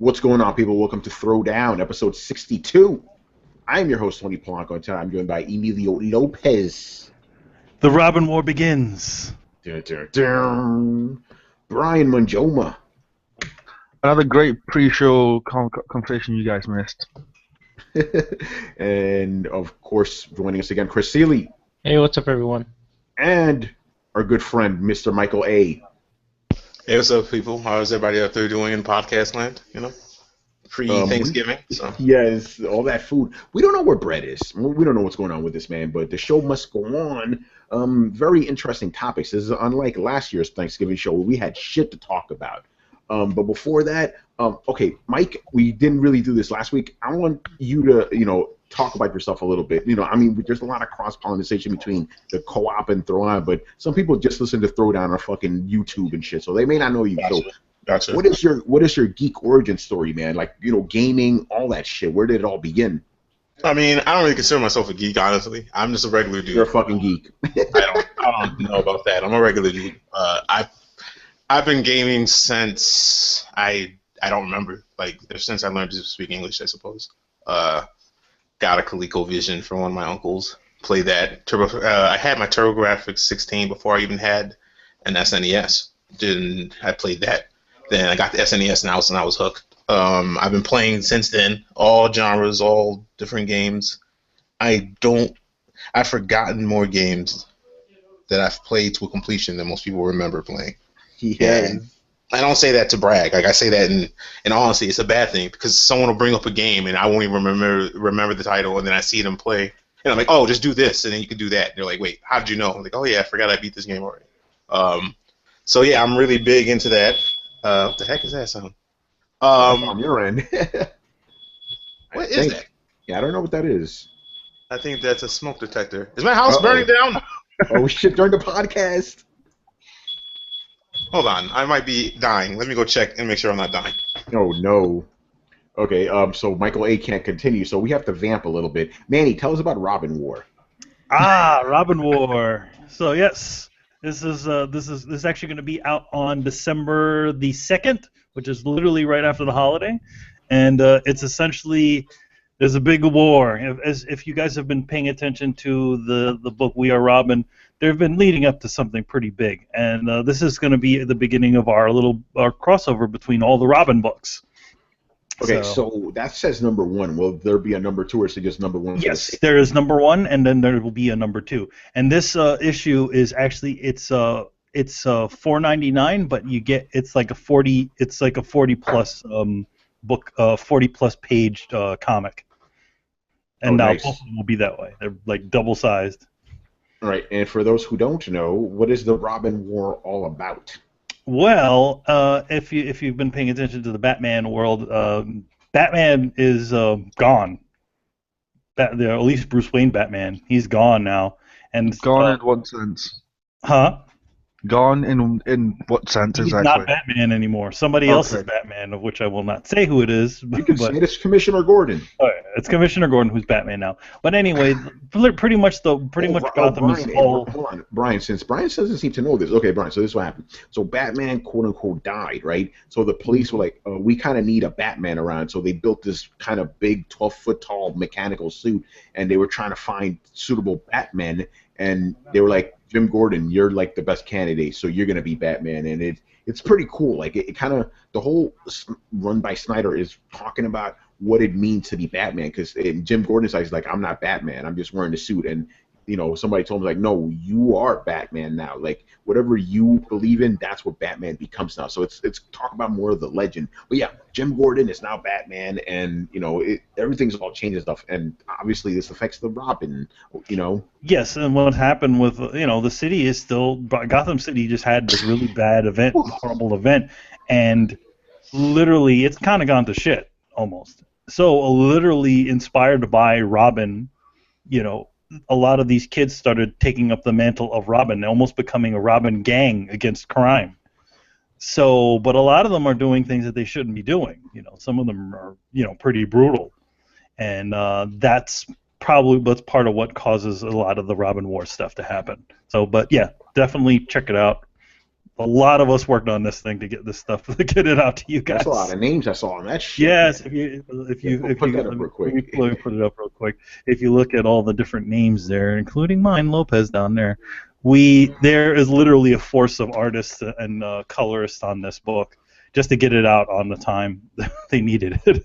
What's going on, people? Welcome to Throwdown, episode 62. I am your host, Tony Polanco, and tonight I'm joined by Emilio Lopez. The Robin War begins. Dun, dun, dun. Brian Manjoma. Another great pre-show conversation you guys missed. And, of course, joining us again, Chris Seeley. Hey, what's up, everyone? And our good friend, Mr. Michael A. Hey, what's up, people? How's everybody out there doing in podcast land? You know, pre-Thanksgiving. Yes, all that food. We don't know where bread is. We don't know what's going on with this, man, but the show must go on. Very interesting topics. This is unlike last year's Thanksgiving show where we had shit to talk about. But before that, okay, Mike, we didn't really do this last week. I want you to, talk about yourself a little bit. There's a lot of cross-pollination between the co-op and Throwdown, but some people just listen to Throwdown on fucking YouTube and shit, so they may not know you. Gotcha. What is your geek origin story, man? Like, gaming, all that shit. Where did it all begin? I mean, I don't really consider myself a geek, honestly. I'm just a regular dude. You're a fucking geek. I don't know about that. I'm a regular dude. I've been gaming since I don't remember. Like, since I learned to speak English, I suppose. Got a ColecoVision from one of my uncles. Played that. I had my TurboGrafx 16 before I even had an SNES. I played that. Then I got the SNES now, and I was hooked. I've been playing since then, all genres, all different games. I've forgotten more games that I've played to a completion than most people remember playing. Yeah. And I don't say that to brag. Like, I say that in honesty. It's a bad thing because someone will bring up a game and I won't even remember the title, and then I see them play, and I'm like, oh, just do this, and then you can do that. And they're like, wait, how did you know? I'm like, oh yeah, I forgot I beat this game already. So yeah, I'm really big into that. What the heck is that sound? On your end. What is that? Yeah, I don't know what that is. I think that's a smoke detector. Is my house burning down? Oh shit, during the podcast. Hold on, I might be dying. Let me go check and make sure I'm not dying. Oh no. Okay, so Michael A can't continue, so we have to vamp a little bit. Manny, tell us about Robin War. Robin War. So yes, this is actually going to be out on December the 2nd, which is literally right after the holiday, and it's essentially there's a big war. If you guys have been paying attention to the book We Are Robin, they've been leading up to something pretty big, and this is going to be the beginning of our crossover between all the Robin books. Okay, so that says number 1. Will there be a number 2, or is it just number 1? Yes, there is number 1, and then there will be a number 2. And this issue is actually it's $4.99, but you get it's like a 40 plus book 40 plus page comic. And now nice. both of them will be that way. They're like double sized. All right, and for those who don't know, what is the Robin War all about? Well, if you've been paying attention to the Batman world, Batman is gone. At least Bruce Wayne Batman, he's gone now. And Gone in what sense? Huh? Gone in what sense He's exactly? not Batman anymore. Somebody else is Batman, of which I will not say who it is. You can say it's Commissioner Gordon. It's Commissioner Gordon who's Batman now. But anyway, pretty much Gotham is all. Hold on, Brian. Since Brian doesn't seem to know this, okay, Brian. So this is what happened. So Batman, quote unquote, died, right? So the police were like, we kind of need a Batman around. So they built this kind of big, 12-foot tall mechanical suit, and they were trying to find suitable Batmen. And they were like, Jim Gordon, you're like the best candidate, so you're gonna be Batman, and it's pretty cool. Like it kind of the whole run by Snyder is talking about what it means to be Batman, because in Jim Gordon's eyes, like, I'm not Batman, I'm just wearing the suit, and somebody told me like, no, you are Batman now. Like whatever you believe in, that's what Batman becomes now. So it's talk about more of the legend. But yeah, Jim Gordon is now Batman, and everything's all changed and stuff. And obviously this affects the Robin. Yes, and what happened with the city is still Gotham City just had this really bad event, horrible event, and literally it's kind of gone to shit almost. So literally inspired by Robin, a lot of these kids started taking up the mantle of Robin, almost becoming a Robin gang against crime. So, but a lot of them are doing things that they shouldn't be doing. Some of them are, pretty brutal, and that's probably what's part of what causes a lot of the Robin War stuff to happen. So, but yeah, definitely check it out. a lot of us worked on this thing to get this stuff to get it out to you guys. That's a lot of names I saw on that shit. Yes, Man. if you Put that up real quick. let me put it up real quick. If you look at all the different names there, including mine, Lopez down there, there is literally a force of artists and colorists on this book just to get it out on the time they needed it.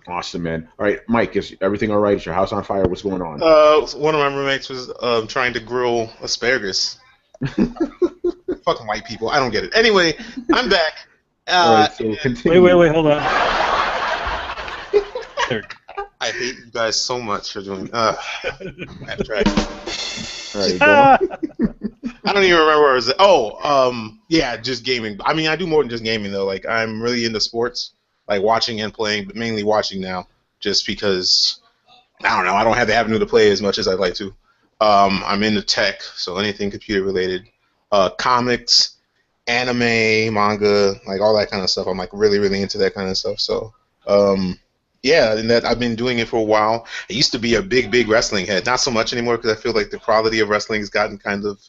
Awesome, man. All right, Mike, is everything all right? Is your house on fire? What's going on? One of my roommates was trying to grill asparagus. Fucking white people. I don't get it. Anyway, I'm back. All right, so continue. Wait, hold on. There. I hate you guys so much for doing. I have to try. All right, go on. I don't even remember where I was. Yeah, just gaming. I mean, I do more than just gaming though. Like, I'm really into sports, like watching and playing, but mainly watching now, just because I don't know. I don't have the avenue to play as much as I'd like to. I'm into tech, so anything computer related, comics, anime, manga, like all that kind of stuff. I'm like really, really into that kind of stuff. So, yeah, and that I've been doing it for a while. I used to be a big wrestling head, not so much anymore because I feel like the quality of wrestling has gotten kind of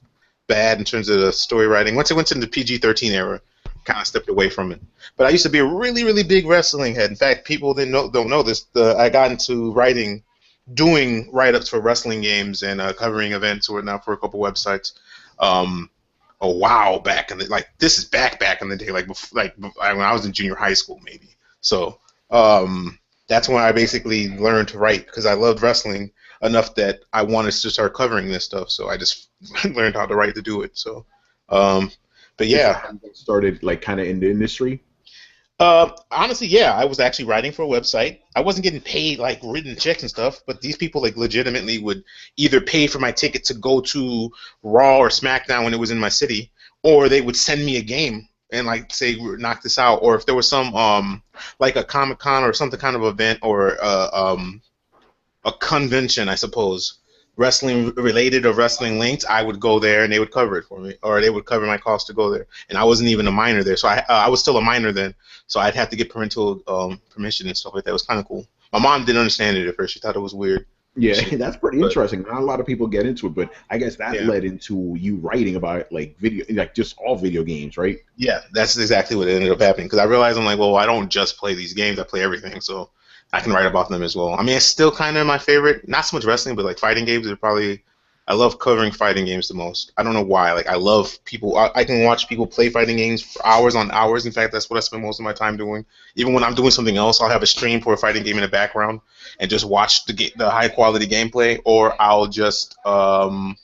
bad in terms of the story writing. Once it went into the PG-13 era, kind of stepped away from it. But I used to be a really big wrestling head. In fact, people don't know this. I got into writing, doing write-ups for wrestling games and covering events or whatnot for a couple websites. A while back in the this is back in the day, when I was in junior high school maybe. So that's when I basically learned to write because I loved wrestling enough that I wanted to start covering this stuff. So I just learned how to write to do it. So, but yeah, started like kind of in the industry. Honestly, yeah, I was actually writing for a website. I wasn't getting paid like written checks and stuff, but these people like legitimately would either pay for my ticket to go to Raw or SmackDown when it was in my city, or they would send me a game and like say knock this out, or if there was some like a Comic-Con or something kind of event or a convention, I suppose, wrestling related or wrestling linked, I would go there and they would cover it for me, or they would cover my cost to go there. And I wasn't even a minor there, so I was still a minor then, so I'd have to get parental permission and stuff like that. It was kind of cool. My mom didn't understand it at first; she thought it was weird. Yeah, that's pretty interesting. Not a lot of people get into it, but I guess that led into you writing about like video, like just all video games, right? Yeah, that's exactly what ended up happening. Because I realized I'm like, well, I don't just play these games; I play everything. So I can write about them as well. I mean, it's still kind of my favorite. Not so much wrestling, but like fighting games are probably. I love covering fighting games the most. I don't know why. Like I love people. I can watch people play fighting games for hours on hours. In fact, that's what I spend most of my time doing. Even when I'm doing something else, I'll have a stream for a fighting game in the background and just watch the high quality gameplay, or I'll just or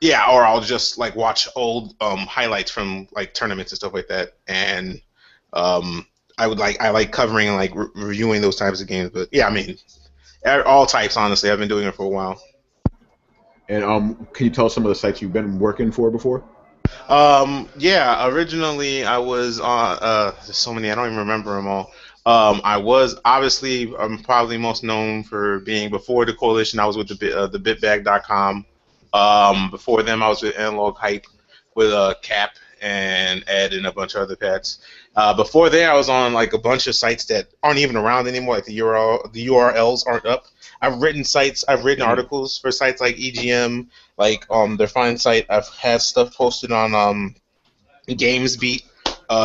I'll just like watch old highlights from like tournaments and stuff like that. And I like covering and like reviewing those types of games. But yeah, I mean, all types. Honestly, I've been doing it for a while. And can you tell us some of the sites you've been working for before? Yeah, originally I was on. There's so many, I don't even remember them all. I was obviously I'm probably most known for being before the coalition. I was with the bitbag.com. Before them, I was with Analog Hype with Cap and Ed and a bunch of other pets. Before there, I was on like a bunch of sites that aren't even around anymore. Like the URLs aren't up. I've written articles for sites like EGM, like their fine site. I've had stuff posted on GamesBeat,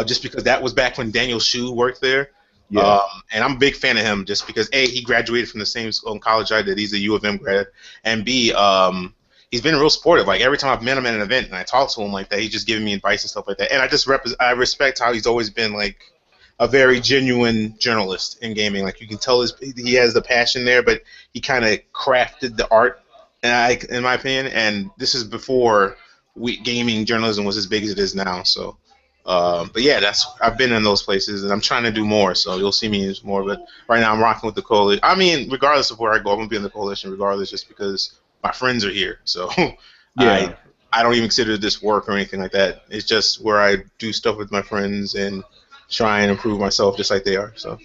just because that was back when Daniel Shu worked there. Yeah. And I'm a big fan of him just because A, he graduated from the same college I did. He's a U of M grad, and B, he's been real supportive. Like every time I've met him at an event and I talk to him like that, he's just giving me advice and stuff like that. And I respect how he's always been like a very genuine journalist in gaming. Like you can tell he has the passion there, but he kind of crafted the art, in my opinion. And this is before gaming journalism was as big as it is now. So, but yeah, I've been in those places and I'm trying to do more. So you'll see me use more. But right now I'm rocking with the coalition. I mean, regardless of where I go, I'm gonna be in the coalition regardless, just because my friends are here. So Yeah. I don't even consider this work or anything like that. It's just where I do stuff with my friends and try and improve myself just like they are. So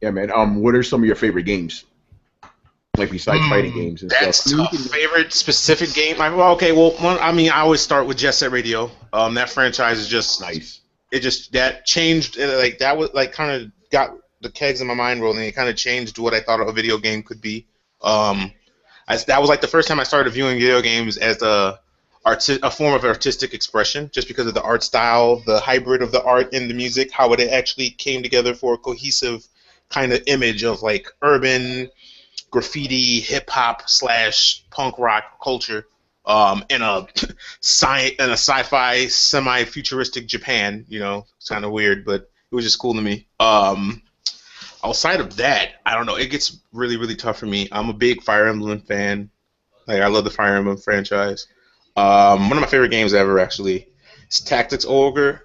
Yeah, man. What are some of your favorite games? Like besides fighting games and that's stuff. tough. Favorite specific game? I always start with Jet Set Radio. That franchise is just Nice. It just that changed. Like that was like kind of got the kegs in my mind rolling. It kind of changed what I thought a video game could be. That was like the first time I started viewing video games as a a form of artistic expression, just because of the art style, the hybrid of the art and the music, how it actually came together for a cohesive kind of image of like urban graffiti, hip hop slash punk rock culture, in a sci-fi semi-futuristic Japan. You know, it's kind of weird, but it was just cool to me. Outside of that, I don't know. It gets really, really tough for me. I'm a big Fire Emblem fan. Like, I love the Fire Emblem franchise. One of my favorite games ever, actually, is Tactics Ogre,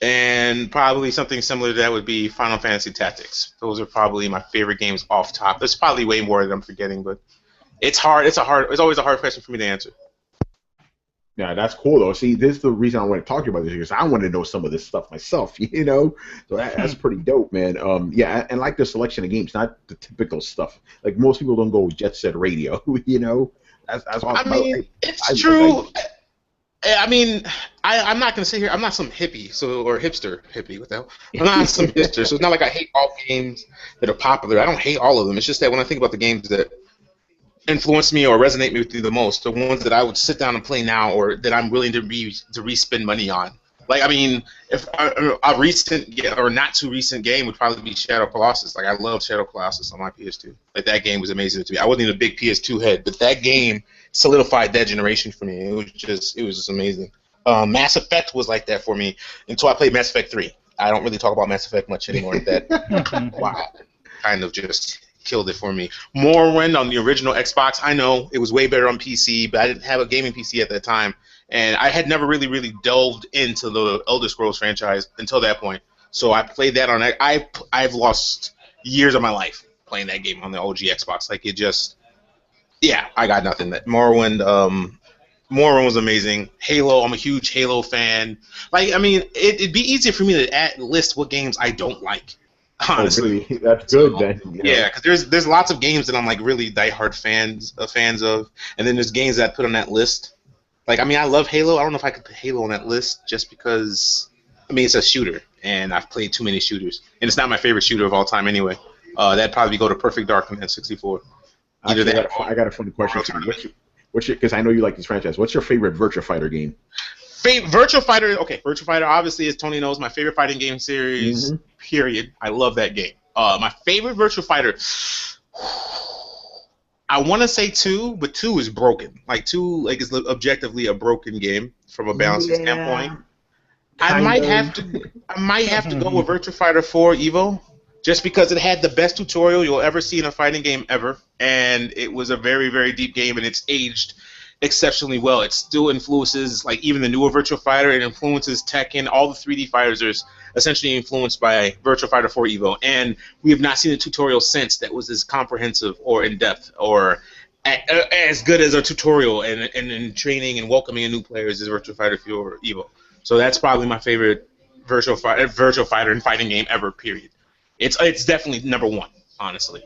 and probably something similar to that would be Final Fantasy Tactics. Those are probably my favorite games off top. There's probably way more that I'm forgetting, but it's hard. It's always a hard question for me to answer. Yeah, that's cool though. See, this is the reason I want to talk to you about this because I want to know some of this stuff myself, you know. So that's pretty dope, man. Yeah, and like the selection of games, not the typical stuff. Like most people don't go Jet Set Radio, you know. That's awesome. I mean, it's true. I mean, I'm not gonna sit here. I'm not some hippie, or hipster hippie. What the hell? I'm not some hipster, so it's not like I hate all games that are popular. I don't hate all of them. It's just that when I think about the games that influence me or resonate with me the most, the ones that I would sit down and play now, or that I'm willing to re-spend money on. Like, I mean, if a recent or not too recent game would probably be Shadow Colossus. Like, I love Shadow Colossus on my PS2. Like, that game was amazing to me. I wasn't even a big PS2 head, but that game solidified that generation for me. It was just amazing. Mass Effect was like that for me until I played Mass Effect 3. I don't really talk about Mass Effect much anymore. That wow, kind of just killed it for me. Morrowind on the original Xbox, I know it was way better on PC, but I didn't have a gaming PC at that time, and I had never really delved into the Elder Scrolls franchise until that point. So I played that on. I've lost years of my life playing that game on the OG Xbox. Like, it just, yeah, I got nothing. That Morrowind was amazing. Halo, I'm a huge Halo fan. Like, I mean, it'd be easier for me to list what games I don't like. Honestly, oh, really? That's good then. You know? Yeah, because there's lots of games that I'm like really diehard fans of, and then there's games that I put on that list. Like, I mean, I love Halo. I don't know if I could put Halo on that list just because, I mean, it's a shooter, and I've played too many shooters, and it's not my favorite shooter of all time anyway. That'd probably go to Perfect Dark on N64. Actually, I got a funny question for you. What's your? Because I know you like this franchise. What's your favorite Virtua Fighter game? Virtua Fighter. Okay, Virtua Fighter obviously, as Tony knows, my favorite fighting game series. Mm-hmm. Period. I love that game. My favorite Virtua Fighter. I want to say 2, but 2 is broken. Like, 2 is objectively a broken game from a balancing standpoint. I might have to go with Virtua Fighter 4 Evo, just because it had the best tutorial you'll ever see in a fighting game ever, and it was a very, very deep game, and it's aged exceptionally well. It still influences, like, even the newer Virtua Fighter. It influences Tekken. All the 3D fighters are essentially influenced by Virtua Fighter 4 Evo, and we have not seen a tutorial since that was as comprehensive or in depth or as good as a tutorial and in training and welcoming new players as Virtua Fighter 4 Evo. So that's probably my favorite Virtua Fighter and fighting game ever. Period. It's definitely number 1, honestly.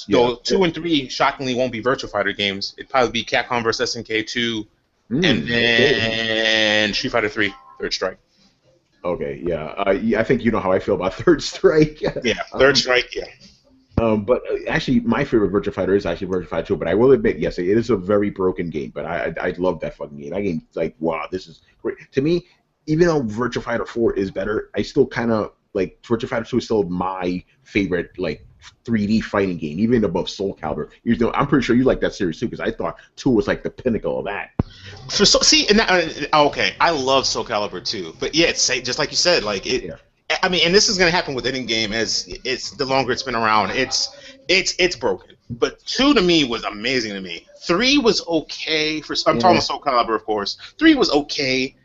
Though 2 and 3 shockingly won't be Virtua Fighter games. It'd probably be Capcom vs SNK 2, and then Street Fighter 3 Third Strike. Okay, yeah. I think you know how I feel about Third Strike. Yeah, Third Strike, yeah. But actually, my favorite Virtua Fighter is actually Virtua Fighter 2. But I will admit, yes, it is a very broken game. But I love that fucking game. That game's like, wow, this is great. To me, even though Virtua Fighter 4 is better, I still kind of like Virtua Fighter 2 is still my favorite, like, 3D fighting game, even above Soul Calibur. I'm pretty sure you like that series too, because I thought 2 was like the pinnacle of that. Okay, I love Soul Calibur too, but yeah, it's just like you said, like it. Yeah. I mean, and this is gonna happen with any game as it's the longer it's been around. It's broken, but 2 to me was amazing to me. 3 was okay I'm talking about Soul Calibur, of course. 3 was okay.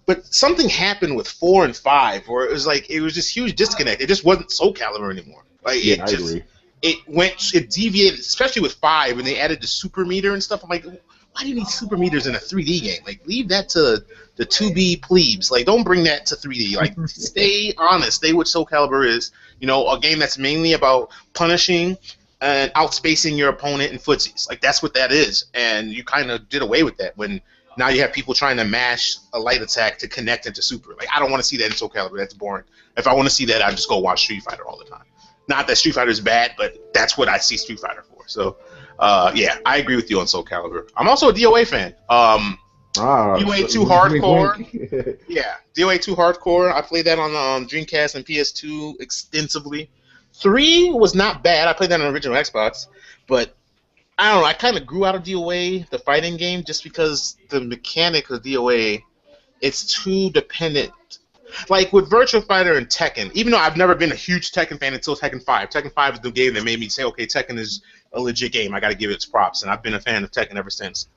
But something happened with 4 and 5 where it was this huge disconnect. It just wasn't Soul Calibur anymore. Like, I agree. It deviated, especially with 5, when they added the super meter and stuff. I'm like, why do you need super meters in a 3D game? Like, leave that to the 2B plebes. Like, don't bring that to 3D. Like, stay honest. Stay what Soul Calibur is. You know, a game that's mainly about punishing and outspacing your opponent in footsies. Like, that's what that is. And you kind of did away with that when now you have people trying to mash a light attack to connect into super. Like, I don't want to see that in Soul Calibur. That's boring. If I want to see that, I just go watch Street Fighter all the time. Not that Street Fighter is bad, but that's what I see Street Fighter for. So, yeah, I agree with you on Soul Calibur. I'm also a DOA fan. DOA 2 Hardcore. Yeah, DOA 2 Hardcore. I played that on Dreamcast and PS2 extensively. 3 was not bad. I played that on the original Xbox, but I don't know. I kind of grew out of DOA, the fighting game, just because the mechanic of DOA, it's too dependent. Like with Virtua Fighter and Tekken, even though I've never been a huge Tekken fan until Tekken 5. Tekken 5 is the game that made me say, okay, Tekken is a legit game. I got to give it its props, and I've been a fan of Tekken ever since.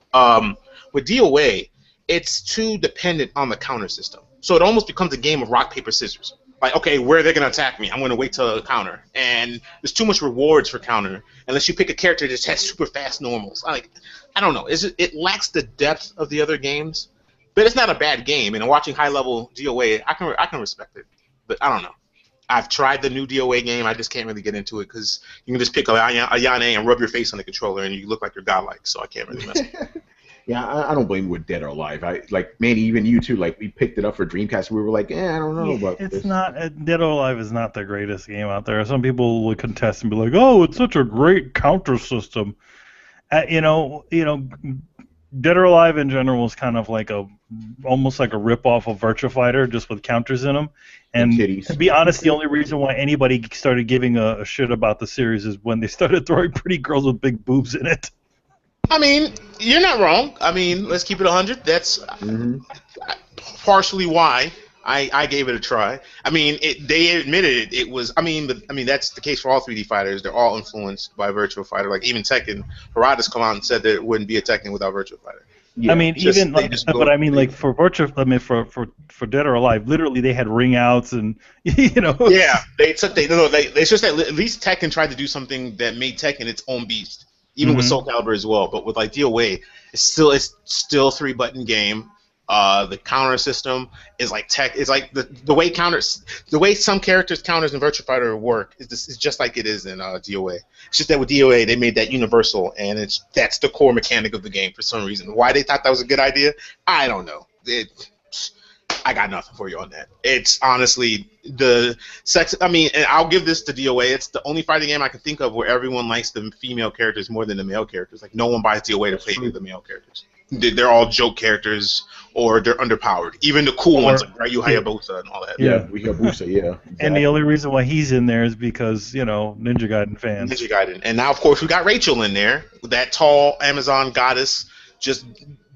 With DOA, it's too dependent on the counter system. So it almost becomes a game of rock, paper, scissors. Like, okay, where are they going to attack me? I'm going to wait till counter. And there's too much rewards for counter, unless you pick a character that just has super fast normals. I don't know. It lacks the depth of the other games. But it's not a bad game, and watching high-level DOA, I can respect it. But I don't know. I've tried the new DOA game. I just can't really get into it because you can just pick a Yane and rub your face on the controller, and you look like you're godlike. So I can't really mess with it. Yeah, I don't blame you with Dead or Alive. Manny, even you too. Like, we picked it up for Dreamcast. We were like, I don't know about it's this. not Dead or Alive is not the greatest game out there. Some people would contest and be like, "Oh, it's such a great counter system." You know, Dead or Alive in general is kind of like almost like a rip-off of Virtua Fighter, just with counters in them. And to be honest, the only reason why anybody started giving a shit about the series is when they started throwing pretty girls with big boobs in it. I mean, you're not wrong. I mean, let's keep it 100. That's partially why I gave it a try. I mean, they admitted it was. I mean, that's the case for all 3D fighters. They're all influenced by Virtua Fighter. Like even Tekken, Harada's come out and said that it wouldn't be a Tekken without Virtua Fighter. Yeah, I mean, for Virtua, I mean, for Dead or Alive, literally they had ring outs and Yeah, it's just that at least Tekken tried to do something that made Tekken its own beast. Even with Soul Calibur as well, but with like DOA, it's still 3-button game. The counter system is like the way some characters counters in Virtua Fighter work is just like it is in DOA. It's just that with DOA they made that universal, and that's the core mechanic of the game for some reason. Why they thought that was a good idea, I don't know. I got nothing for you on that. It's honestly the sex. I mean, and I'll give this to DOA. It's the only fighting game I can think of where everyone likes the female characters more than the male characters. Like no one buys DOA to play the male characters. They're all joke characters or they're underpowered. Even the cool ones like Ryu Hayabusa and all that. Yeah, Hayabusa. Yeah. Exactly. And the only reason why he's in there is because Ninja Gaiden fans. Ninja Gaiden, and now of course we got Rachel in there, that tall Amazon goddess, just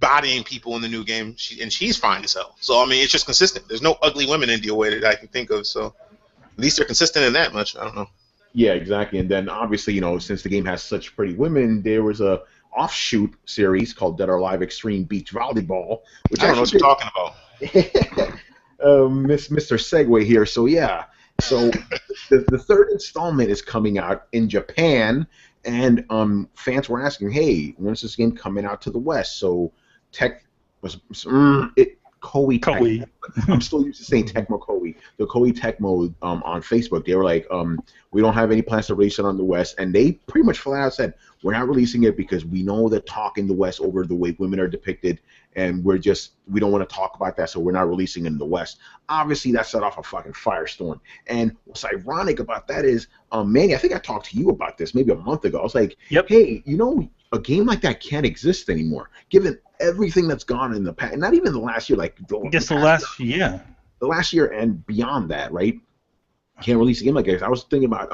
bodying people in the new game, she's fine as hell. So I mean, it's just consistent. There's no ugly women in DOA that I can think of. So at least they're consistent in that much. I don't know. Yeah, exactly. And then obviously, since the game has such pretty women, there was a offshoot series called Dead or Alive Xtreme Beach Volleyball, which I don't know what you're talking about. Mr. Segway here. So yeah, so the third installment is coming out in Japan, and fans were asking, hey, when's this game coming out to the West? So Koei Tecmo. I'm still used to saying Tecmo Koei. The Koei Tecmo on Facebook, they were like, we don't have any plans to release it on the West, and they pretty much flat out said, we're not releasing it because we know the talk in the West over the way women are depicted, and we don't want to talk about that, so we're not releasing it in the West. Obviously, that set off a fucking firestorm. And what's ironic about that is, Manny, I think I talked to you about this maybe a month ago. I was like, hey, a game like that can't exist anymore, given everything that's gone in the past, not even the last year, like the last year and beyond that, right? Can't release a game like this. I was thinking about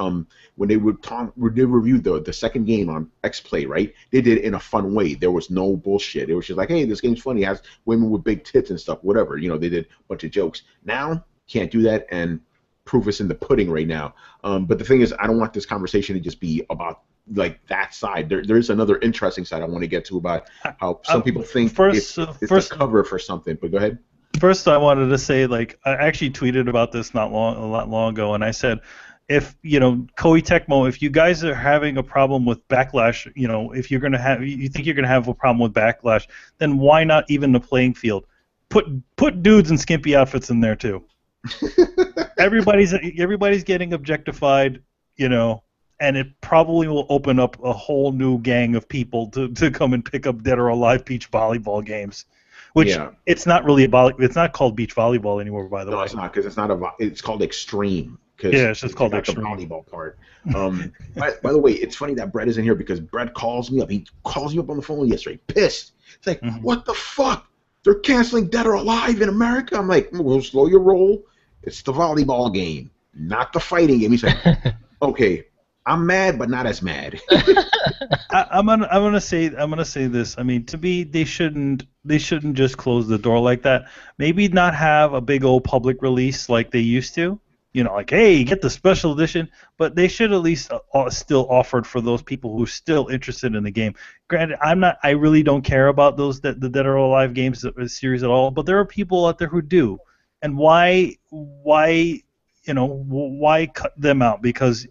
when they reviewed the second game on X-Play, right? They did it in a fun way. There was no bullshit. It was just like, hey, this game's funny. It has women with big tits and stuff, whatever. They did a bunch of jokes. Now, can't do that, and proof is in the pudding right now. But the thing is, I don't want this conversation to just be about like that side. There's another interesting side I want to get to about how some people think it's a cover for something. But go ahead. First, I wanted to say, like, I actually tweeted about this a lot long ago, and I said, if Koei Tecmo, if you guys are having a problem with backlash, if you think you're gonna have a problem with backlash, then why not even the playing field? Put dudes in skimpy outfits in there too. Everybody's getting objectified, and it probably will open up a whole new gang of people to come and pick up Dead or Alive beach volleyball games. Which it's not really it's not called beach volleyball anymore, by the way. No, it's not, because it's called Extreme. Yeah, it's just called Extreme. The volleyball part. By the way, it's funny that Brett is in here because Brett calls me up. He calls me up on the phone yesterday, pissed. It's like, what the fuck? they're canceling Dead or Alive in America. I'm like, well, slow your roll. It's the volleyball game, not the fighting game. He's like, okay, I'm mad, but not as mad. I'm gonna say this. I mean, to me, they shouldn't just close the door like that. Maybe not have a big old public release like they used to. You know, like, hey, get the special edition. But they should at least still offer it for those people who are still interested in the game. Granted, I really don't care about the Dead or Alive games series at all. But there are people out there who do. And why cut them out? Because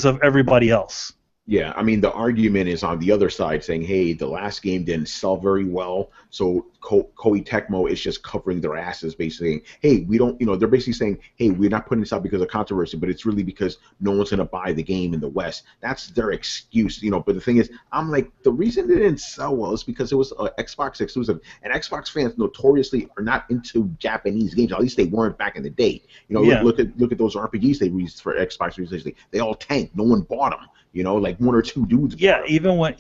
of everybody else. Yeah, I mean, the argument is on the other side saying, hey, the last game didn't sell very well, so Koei Tecmo is just covering their asses, basically saying, hey, we don't, they're basically saying, hey, we're not putting this out because of controversy, but it's really because no one's going to buy the game in the West. That's their excuse, but the thing is, I'm like, the reason it didn't sell well is because it was Xbox exclusive, and Xbox fans notoriously are not into Japanese games, at least they weren't back in the day. Look at those RPGs they released for Xbox recently. They all tanked. No one bought them. Like one or two dudes. Yeah, even when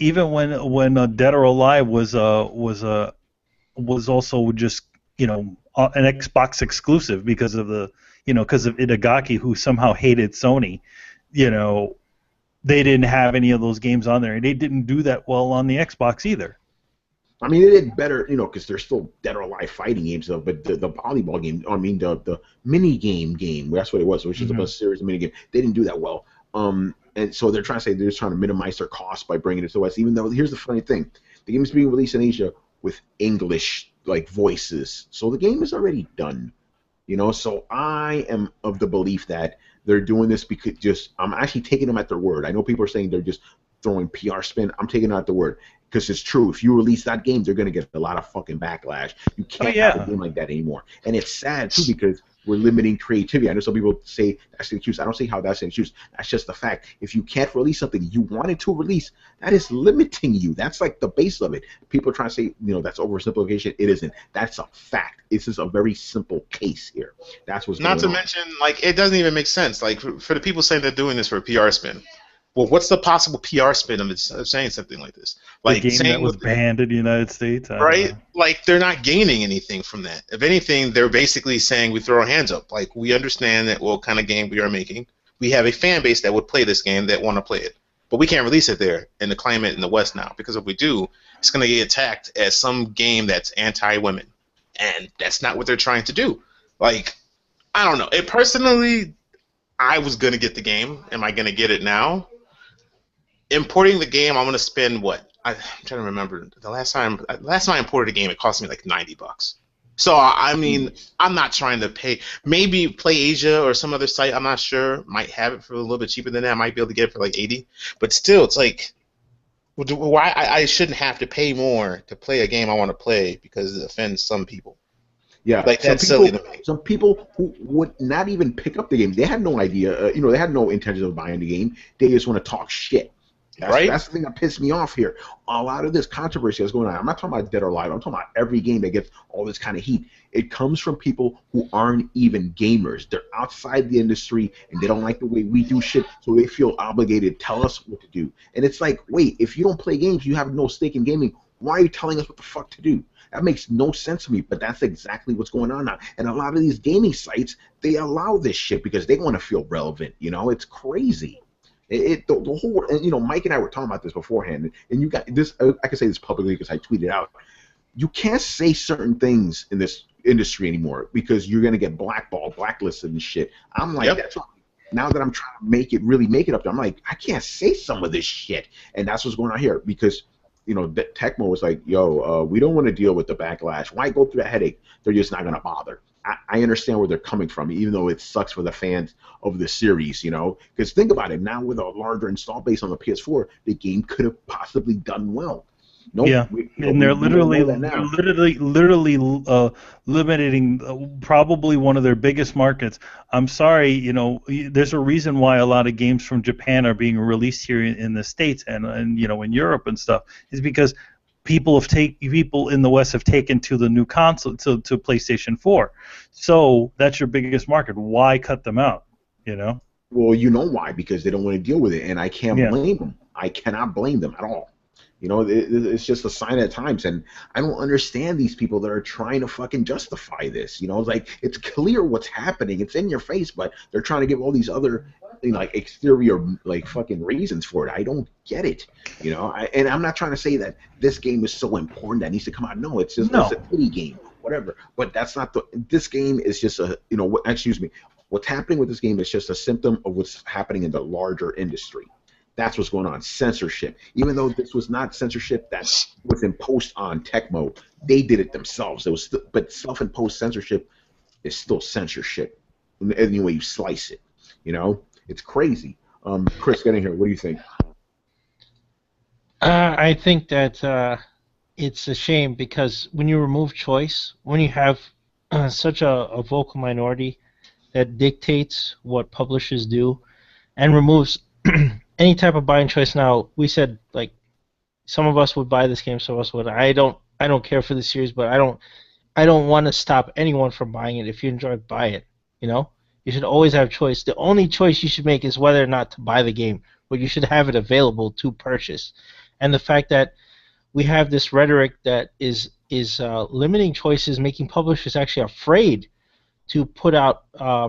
Dead or Alive was also just an Xbox exclusive because of Itagaki, who somehow hated Sony. They didn't have any of those games on there, and they didn't do that well on the Xbox either. I mean, they did better, because they're still Dead or Alive fighting games, though. But the volleyball game, the mini game, that's what it was, which is a series of mini game. They didn't do that well. And so they're trying to say they're just trying to minimize their costs by bringing it to the West. Even though, here's the funny thing, the game is being released in Asia with English voices, so the game is already done. So I am of the belief that they're doing this because I'm actually taking them at their word. I know people are saying they're just throwing PR spin. I'm taking them at their word because it's true. If you release that game, they're going to get a lot of fucking backlash. You can't have a game like that anymore. And it's sad too because we're limiting creativity. I know some people say that's an excuse. I don't see how that's an excuse. That's just the fact. If you can't release something you wanted to release, that is limiting you. That's like the base of it. People are trying to say, that's oversimplification. It isn't. That's a fact. This is a very simple case here. That's what's going on. Not to mention, it doesn't even make sense. For the people saying they're doing this for a PR spin, well, what's the possible PR spin of saying something like this? The game that was banned in the United States, right? They're not gaining anything from that. If anything, they're basically saying we throw our hands up. We understand that what kind of game we are making. We have a fan base that would play this game that want to play it, but we can't release it there in the climate in the West now because if we do, it's going to get attacked as some game that's anti-women, and that's not what they're trying to do. I don't know. Personally, I was going to get the game. Am I going to get it now? Importing the game, I'm gonna spend what? I'm trying to remember. The last time I imported a game, it cost me like $90. So I mean, I'm not trying to pay. Maybe Play Asia or some other site, I'm not sure, might have it for a little bit cheaper than that. I might be able to get it for like $80. But still, it's like, why I shouldn't have to pay more to play a game I want to play because it offends some people. Yeah, that's silly to me. Some people who would not even pick up the game, they had no idea. They had no intention of buying the game. They just want to talk shit. That's the thing that pissed me off here. A lot of this controversy that's going on. I'm not talking about Dead or Alive. I'm talking about every game that gets all this kind of heat. It comes from people who aren't even gamers. They're outside the industry, and they don't like the way we do shit, so they feel obligated to tell us what to do. And it's like, wait, if you don't play games, you have no stake in gaming. Why are you telling us what the fuck to do? That makes no sense to me, but that's exactly what's going on now. And a lot of these gaming sites, they allow this shit because they want to feel relevant. It's crazy. The whole, and Mike and I were talking about this beforehand, and you got this. I can say this publicly because I tweeted out. You can't say certain things in this industry anymore because you're gonna get blackballed, blacklisted, and shit. I'm like, that's why, now that I'm trying to make it up there, I'm like, I can't say some of this shit, and that's what's going on here because. Tecmo was like, yo, we don't want to deal with the backlash. Why go through that headache? They're just not going to bother. I understand where they're coming from, even though it sucks for the fans of the series, Because think about it, now with a larger install base on the PS4, the game could have possibly done well. And they're literally limiting probably one of their biggest markets. I'm sorry, there's a reason why a lot of games from Japan are being released here in the States and in Europe and stuff. Is because people in the West have taken to the new console to PlayStation 4. So that's your biggest market. Why cut them out? Well, you know why? Because they don't want to deal with it, and I can't blame them. I cannot blame them at all. You know, it's just a sign of the times, and I don't understand these people that are trying to fucking justify this. You know, it's like it's clear what's happening, it's in your face, but they're trying to give all these other, you know, like exterior like fucking reasons for it. I don't get it. You know, and I'm not trying to say that this game is so important that it needs to come out. No, it's just it's a kitty game, whatever. But that's not the. This game is just a, you know, excuse me. What's happening with this game is just a symptom of what's happening in the larger industry. That's what's going on. Censorship. Even though this was not censorship that was imposed on Tecmo, they did it themselves. It was, but self-imposed censorship is still censorship. Any way you slice it, you know, it's crazy. Chris, get in here. What do you think? I think that it's a shame because when you remove choice, when you have such a vocal minority that dictates what publishers do and removes any type of buying choice. Now, we said like some of us would buy this game, some of us would. I don't care for the series, but I don't want to stop anyone from buying it. If you enjoy it, buy it. You know, you should always have choice. The only choice you should make is whether or not to buy the game, but you should have it available to purchase. And the fact that we have this rhetoric that is limiting choices, making publishers actually afraid to put out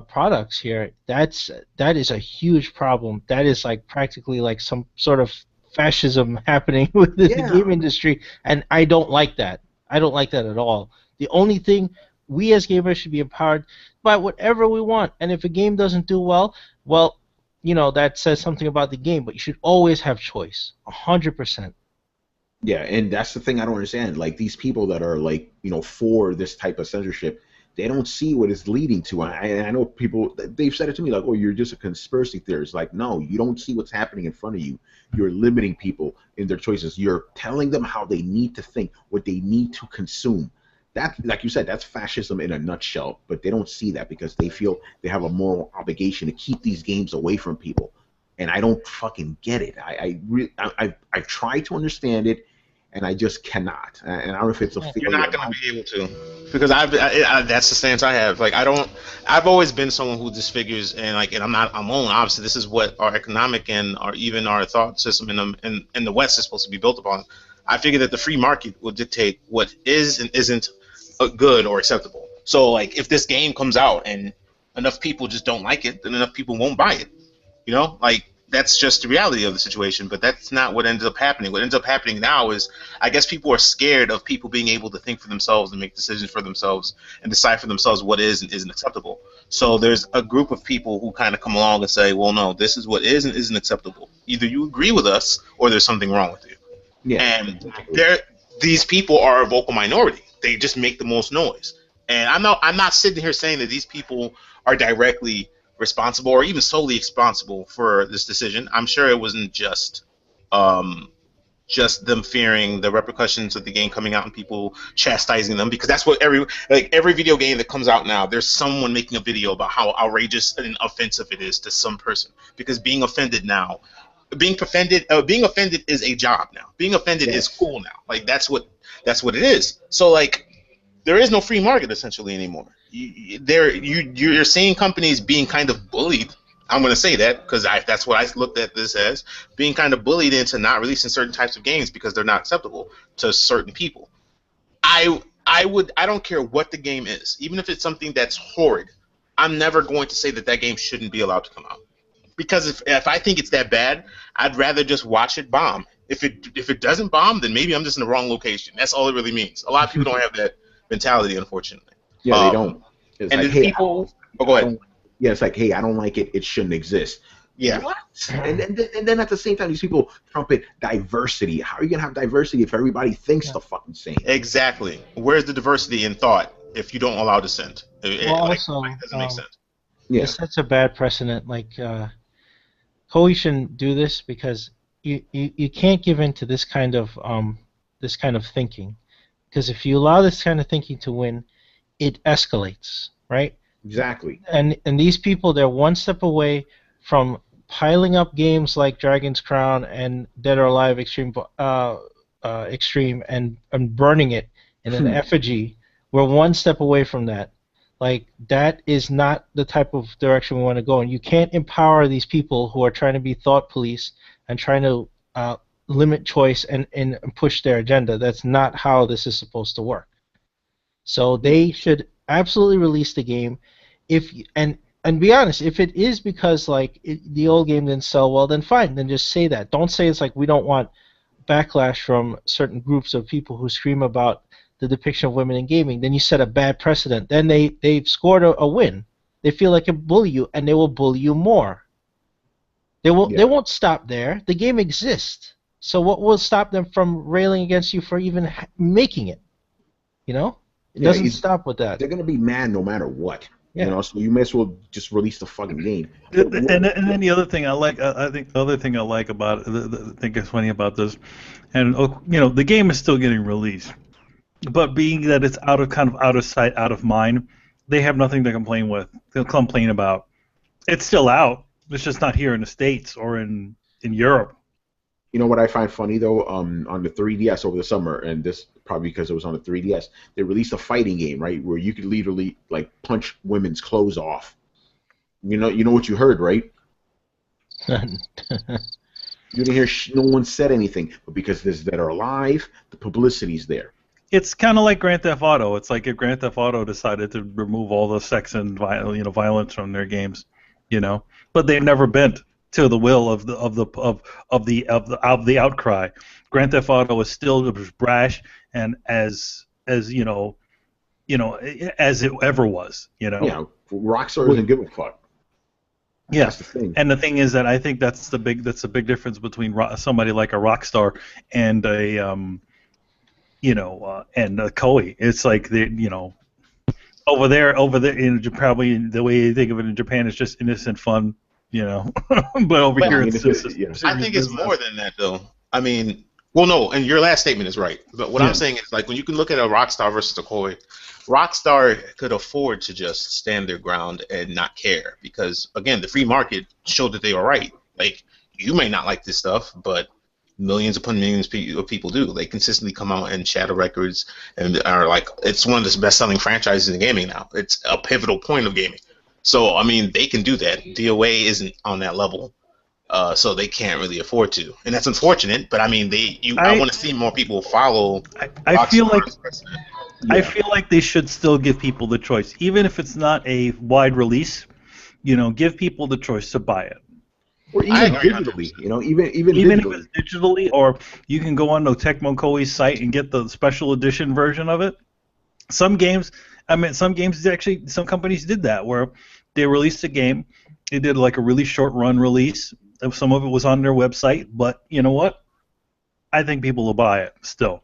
products here, that is a huge problem. That is like practically like some sort of fascism happening within the game industry, and I don't like that. I don't like that at all. The only thing we as gamers should be empowered by whatever we want, and if a game doesn't do well, you know, that says something about the game, but you should always have choice, 100%. Yeah, and that's the thing I don't understand. Like these people that are like, you know, for this type of censorship, they don't see what it's leading to. I know people, they've said it to me like, oh, you're just a conspiracy theorist. Like, no, you don't see what's happening in front of you. You're limiting people in their choices. You're telling them how they need to think, what they need to consume. That, like you said, that's fascism in a nutshell. But they don't see that because they feel they have a moral obligation to keep these games away from people. And I don't fucking get it. I've tried to understand it, and I just cannot. And I don't know if it's a You're not going to be able to, because that's the stance I have. Like I've always been someone who just figures, and I'm not alone. Obviously, this is what our economic and even our thought system in the West is supposed to be built upon. I figure that the free market will dictate what is and isn't good or acceptable. So like if this game comes out and enough people just don't like it, then enough people won't buy it. You know, like that's just the reality of the situation, but that's not what ends up happening. What ends up happening now is, I guess people are scared of people being able to think for themselves and make decisions for themselves and decide for themselves what is and isn't acceptable. So there's a group of people who kind of come along and say, well, no, this is what is and isn't acceptable. Either you agree with us or there's something wrong with you. Yeah, and exactly. These people are a vocal minority. They just make the most noise. And I'm not sitting here saying that these people are directly responsible or even solely responsible for this decision. I'm sure it wasn't just them fearing the repercussions of the game coming out and people chastising them, because that's what every video game that comes out now, there's someone making a video about how outrageous and offensive it is to some person, because being offended is a job now. Being offended is cool now. Like that's what it is. So like there is no free market essentially anymore. You're seeing companies being kind of bullied. I'm going to say that because that's what I looked at this as, being kind of bullied into not releasing certain types of games because they're not acceptable to certain people. I don't care what the game is, even if it's something that's horrid. I'm never going to say that game shouldn't be allowed to come out, because if I think it's that bad, I'd rather just watch it bomb. If it doesn't bomb, then maybe I'm just in the wrong location. That's all it really means. A lot of people don't have that mentality, unfortunately. Yeah, they don't. It's and like, hey, people. Go ahead. Yeah, it's like, hey, I don't like it. It shouldn't exist. Yeah. What? And then at the same time, these people trumpet diversity. How are you gonna have diversity if everybody thinks the fucking same? Exactly. Where's the diversity in thought if you don't allow dissent? It also, doesn't make sense. Yeah. It sets a bad precedent. Like Koei shouldn't do this because you can't give in to this kind of thinking, because if you allow this kind of thinking to win, it escalates, right? Exactly. And these people, they're one step away from piling up games like Dragon's Crown and Dead or Alive Extreme, Extreme and burning it in an effigy. We're one step away from that. Like, that is not the type of direction we want to go in. You can't empower these people who are trying to be thought police and trying to limit choice and push their agenda. That's not how this is supposed to work. So they should absolutely release the game. And be honest, if it is because like the old game didn't sell well, then fine. Then just say that. Don't say it's like we don't want backlash from certain groups of people who scream about the depiction of women in gaming. Then you set a bad precedent. Then they've scored a win. They feel like it bully you, and they will bully you more. They won't stop there. The game exists. So what will stop them from railing against you for even making it? You know, it doesn't stop with that. They're gonna be mad no matter what. Yeah. You know, so you may as well just release the fucking game. And then the other thing I like, I think the other thing I like about it, I think is funny about this, and you know, the game is still getting released, but being that it's out of sight, out of mind, they have nothing to complain with. They'll complain about. It's still out. It's just not here in the States or in Europe. You know what I find funny though, on the 3DS over the summer, and this probably because it was on the 3DS, they released a fighting game, right, where you could literally like punch women's clothes off. You know what you heard, right? You didn't hear. No one said anything, but because there's that are alive, the publicity's there. It's kind of like Grand Theft Auto. It's like if Grand Theft Auto decided to remove all the sex and violence from their games, you know, but they've never bent to the will of the outcry. Grand Theft Auto is still as brash and as you know as it ever was. You know. Yeah, Rockstar doesn't give a fuck. Yeah, that's the thing. And the thing is that I think that's the big difference between somebody like a Rockstar and a and a Koei. It's like over there in probably the way you think of it in Japan is just innocent fun. But over here it's I think it's more than that, though. I mean, well, no, and your last statement is right. But what I'm saying is, like, when you can look at a Rockstar versus a Koei, Rockstar could afford to just stand their ground and not care because, again, the free market showed that they were right. Like, you may not like this stuff, but millions upon millions of people do. They consistently come out and shatter records and are like, it's one of the best-selling franchises in gaming now. It's a pivotal point of gaming. So, I mean, they can do that. DOA isn't on that level, so they can't really afford to. And that's unfortunate, but, I mean, I want to see more people follow. I feel like they should still give people the choice. Even if it's not a wide release, give people the choice to buy it. Or even digitally, even if it's digitally, or you can go on the Tecmo Koei site and get the special edition version of it. Some companies did that, where they released a game, they did like a really short run release. Some of it was on their website, but you know what? I think people will buy it still.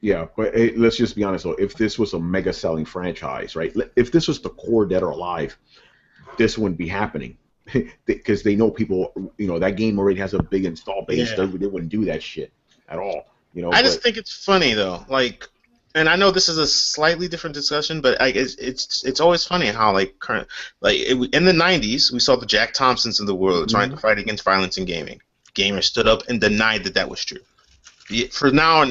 Yeah, but let's just be honest though. If this was a mega selling franchise, right? If this was the core Dead or Alive, this wouldn't be happening. Because they know people, that game already has a big install base. Yeah. They wouldn't do that shit at all. I just think it's funny though, like, and I know this is a slightly different discussion, but it's always funny how in the '90s we saw the Jack Thompsons of the world trying to fight against violence in gaming. Gamers stood up and denied that was true. But now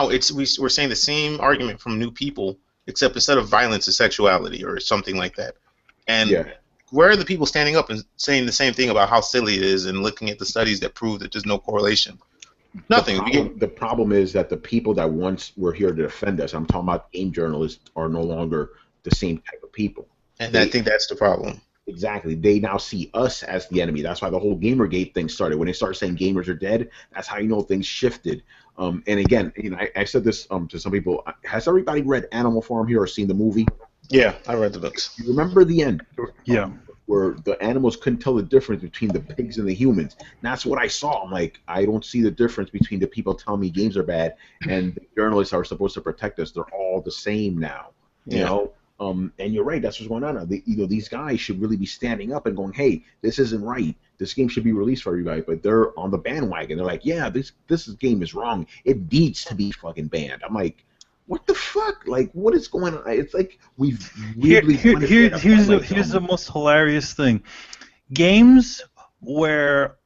we're saying the same argument from new people, except instead of violence, it's sexuality or something like that, and. Yeah. Where are the people standing up and saying the same thing about how silly it is and looking at the studies that prove that there's no correlation? Nothing. The problem is that the people that once were here to defend us, I'm talking about game journalists, are no longer the same type of people. And I think that's the problem. Exactly. They now see us as the enemy. That's why the whole Gamergate thing started. When they started saying gamers are dead, that's how things shifted. And again, I said this to some people. Has everybody read Animal Farm here or seen the movie? Yeah, I read the books. You remember the end? Yeah. Where the animals couldn't tell the difference between the pigs and the humans. And that's what I saw. I'm like, I don't see the difference between the people telling me games are bad and the journalists are supposed to protect us. They're all the same now. You know? And you're right. That's what's going on now. These guys should really be standing up and going, hey, this isn't right. This game should be released for everybody. But they're on the bandwagon. They're like, yeah, this game is wrong. It needs to be fucking banned. I'm like, what the fuck? Like, what is going on? It's like we've weirdly. Here's the most hilarious thing: games where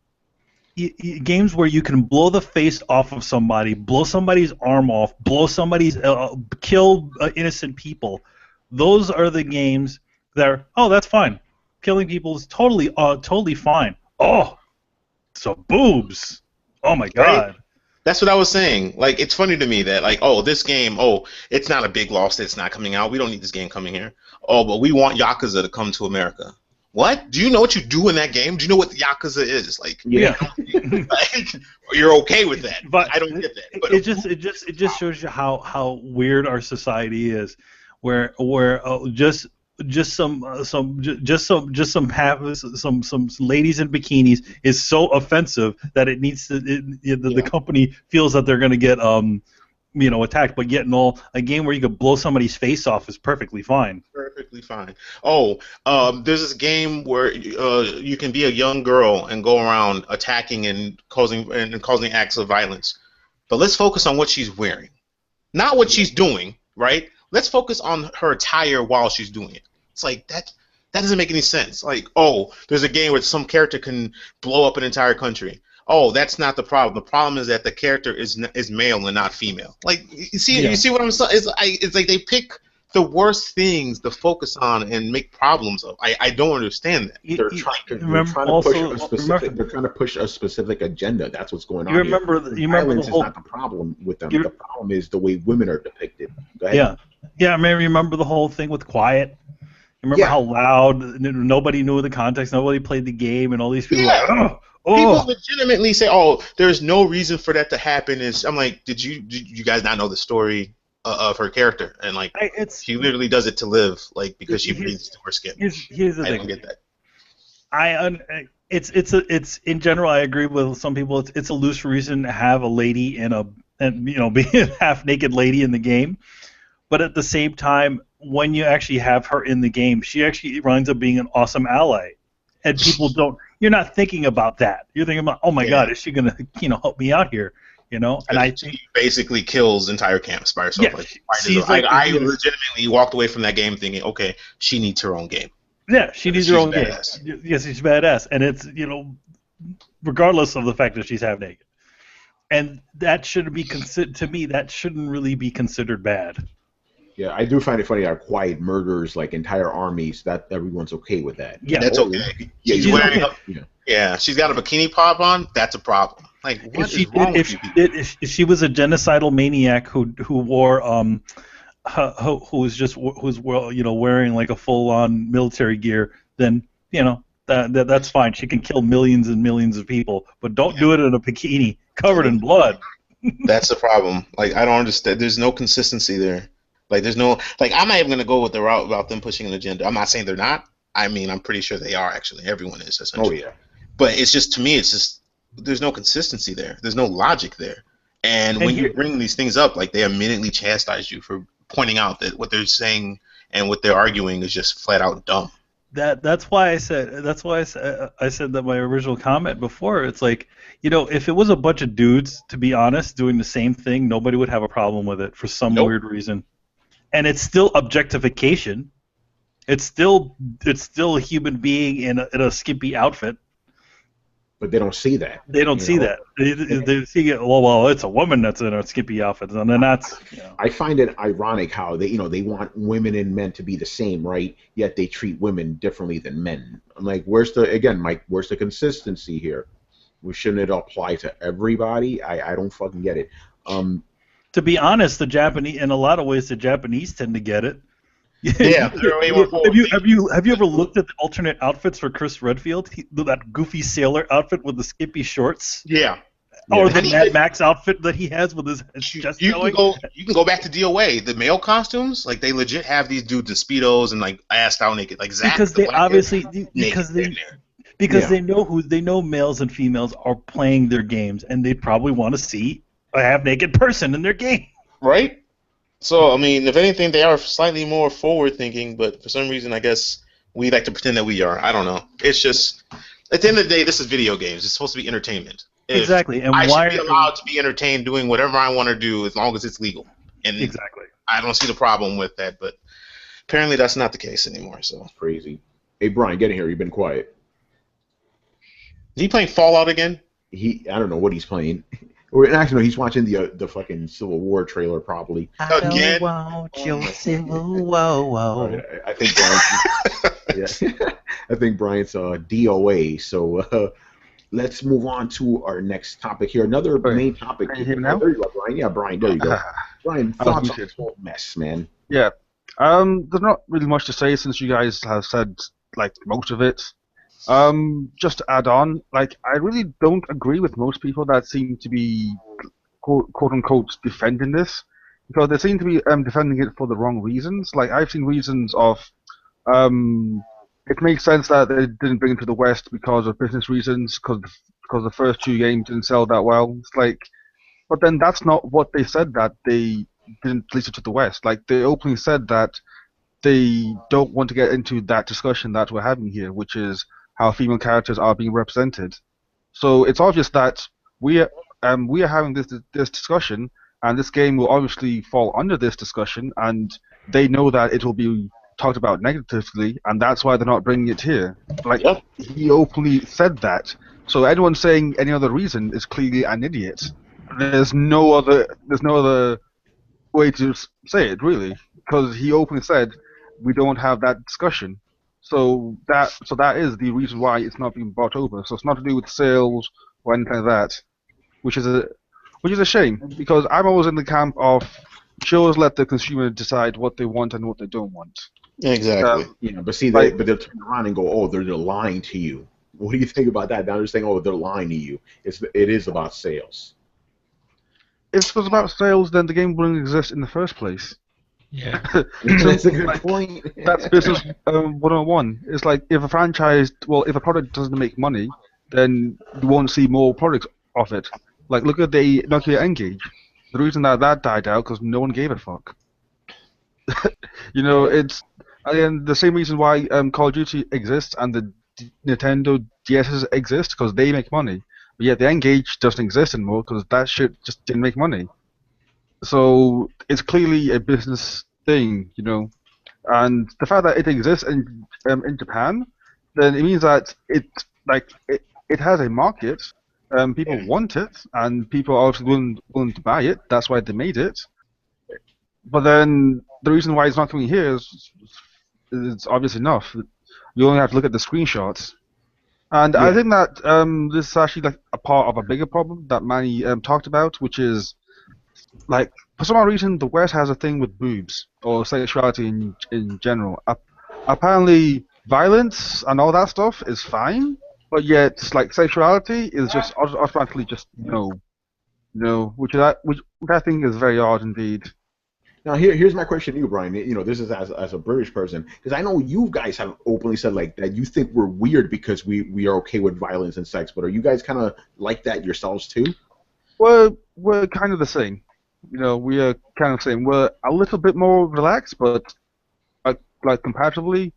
you can blow the face off of somebody, blow somebody's arm off, kill innocent people. Those are the games that are, that's fine. Killing people is totally fine. Oh, so boobs. Oh my god. That's what I was saying. Like, it's funny to me that, like, oh, this game, oh, it's not a big loss that it's not coming out. We don't need this game coming here. Oh, but we want Yakuza to come to America. What? Do you know what you do in that game? Do you know what Yakuza is? Like, Yeah. like, you're okay with that. But I don't get that. But it just shows you how weird our society is, where just some ladies in bikinis is so offensive that it needs to the company feels that they're going to get attacked, but yet a game where you could blow somebody's face off is perfectly fine. Perfectly fine. Oh, there's this game where you can be a young girl and go around attacking and causing acts of violence. But let's focus on what she's wearing, not what she's doing. Right? Let's focus on her attire while she's doing it. It's like that doesn't make any sense. Like, oh, there's a game where some character can blow up an entire country. Oh, that's not the problem. The problem is that the character is male and not female. Like, you see what I'm saying? It's like they pick the worst things to focus on and make problems of. I don't understand that. They're trying to push a specific agenda. That's what's going on. You remember violence is not the problem with them. The problem is the way women are depicted. Go ahead. Yeah. I remember the whole thing with Quiet. Remember how loud? Nobody knew the context. Nobody played the game, and all these people. Yeah. Were like, oh. People legitimately say, "Oh, there's no reason for that to happen." I'm like, did you guys not know the story of her character? And like, she literally does it to live, like because she breathes through her skin. Here's the thing. I don't get that. It's in general. I agree with some people. It's a loose reason to have a lady be a half naked lady in the game, but at the same time, when you actually have her in the game, she actually winds up being an awesome ally. And people don't. You're not thinking about that. You're thinking about, oh my God, is she gonna, help me out here? And I think she basically kills entire camps by herself. Yeah, I legitimately walked away from that game thinking, okay, she needs her own game. Yeah, she needs her own badass. game. Yes, she's badass, and it's regardless of the fact that she's half naked, and that should be to me that shouldn't really be considered bad. Yeah, I do find it funny how Quiet murders like entire armies. That everyone's okay with that. Yeah, that's okay. Yeah, she's got a bikini pop on. That's a problem. Like, what is wrong with you people? If she was a genocidal maniac who wore who's wearing like a full-on military gear, then that's fine. She can kill millions and millions of people, but don't do it in a bikini covered in blood. That's the problem. Like, I don't understand. There's no consistency there. Like, there's no, like, I'm not even going to go with the route about them pushing an agenda. I'm not saying they're not. I mean, I'm pretty sure they are, actually. Everyone is, essentially. Oh, yeah. But it's just, to me, there's no consistency there. There's no logic there. And when you bring these things up, like, they immediately chastise you for pointing out that what they're saying and what they're arguing is just flat out dumb. That's why I said that my original comment before. It's like, if it was a bunch of dudes, to be honest, doing the same thing, nobody would have a problem with it for some weird reason. And it's still objectification. It's still a human being in a skimpy outfit. But they don't see that. They don't see that. They see it. Well, it's a woman that's in a skimpy outfit, and then that's. I find it ironic how they want women and men to be the same, right? Yet they treat women differently than men. I'm like, where's the consistency here? Shouldn't it apply to everybody? I don't fucking get it. To be honest, in a lot of ways, the Japanese tend to get it. Yeah, they're way more forward. Have you ever looked at the alternate outfits for Chris Redfield? That goofy sailor outfit with the skimpy shorts? Yeah. Or the Mad Max outfit that he has with his chest showing? You can go back to DOA. The male costumes, like, they legit have these dudes in Speedos and, like, assed out naked. Like, Zach, because they obviously they know males and females are playing their games, and they probably want to see a half-naked person in their game. Right? So, I mean, if anything, they are slightly more forward-thinking, but for some reason, I guess we like to pretend that we are. I don't know. It's just, at the end of the day, this is video games. It's supposed to be entertainment. Exactly. And I should be allowed to be entertained doing whatever I want to do as long as it's legal. And exactly. I don't see the problem with that, but apparently that's not the case anymore. So that's crazy. Hey, Brian, get in here. You've been quiet. Is he playing Fallout again? I don't know what he's playing. Or actually, no, he's watching the fucking Civil War trailer probably. Again? I don't want your Civil War. I think Brian's DOA. So let's move on to our next topic here. Another Wait, main topic. can you hear me Oh, now? there you go, Brian. Yeah, Brian. There you go. Brian, I was thoughts on muted. this whole mess, man? Yeah. There's not really much to say since you guys have said like most of it. Just to add on, like I really don't agree with most people that seem to be quote unquote defending this because they seem to be defending it for the wrong reasons. Like I've seen reasons of it makes sense that they didn't bring it to the West because of business reasons, because the first two games didn't sell that well. It's like, but then that's not what they said that they didn't release it to the West. Like they openly said that they don't want to get into that discussion that we're having here, which is how female characters are being represented. So it's obvious that we are having this discussion, and this game will obviously fall under this discussion, and they know that it will be talked about negatively, and that's why they're not bringing it here. Like Yep. he openly said that. So anyone saying any other reason is clearly an idiot. There's no other way to say it really, because he openly said we don't have that discussion. So that is the reason why it's not being brought over. So it's not to do with sales or anything like that, which is a shame because I'm always in the camp of you should always let the consumer decide what they want and what they don't want. Exactly. Yeah, but see, Like they'll turn around and go, "Oh, they're lying to you." What do you think about that? Now they're saying, "Oh, they're lying to you." It is about sales. if it was about sales, then the game wouldn't exist in the first place. Yeah. That's a good Like, point. that's business 101. It's like if a product doesn't make money, then you won't see more products of it. Like look at the Nokia N-Gage. The reason that died out because no one gave a fuck. It's again the same reason why Call of Duty exists and the Nintendo DSs exist because they make money. But yet the N-Gage doesn't exist anymore because that shit just didn't make money. So it's clearly a business thing. And the fact that it exists in Japan, then it means that it has a market. People want it, and people are also willing to buy it. That's why they made it. But then the reason why it's not coming here is obvious enough. You only have to look at the screenshots. And I Yeah. think that this is actually like a part of a bigger problem that Manny talked about, which is like for some odd reason the West has a thing with boobs or sexuality in general. Apparently, violence and all that stuff is fine, but yet like sexuality is just automatically just no, which I think is very odd indeed. Now here's my question to you, Brian. This is as a British person, because I know you guys have openly said like that you think we're weird because we are okay with violence and sex, but are you guys kind of like that yourselves too? We're kind of the same. We are kind of the same. We're a little bit more relaxed, but like comparatively,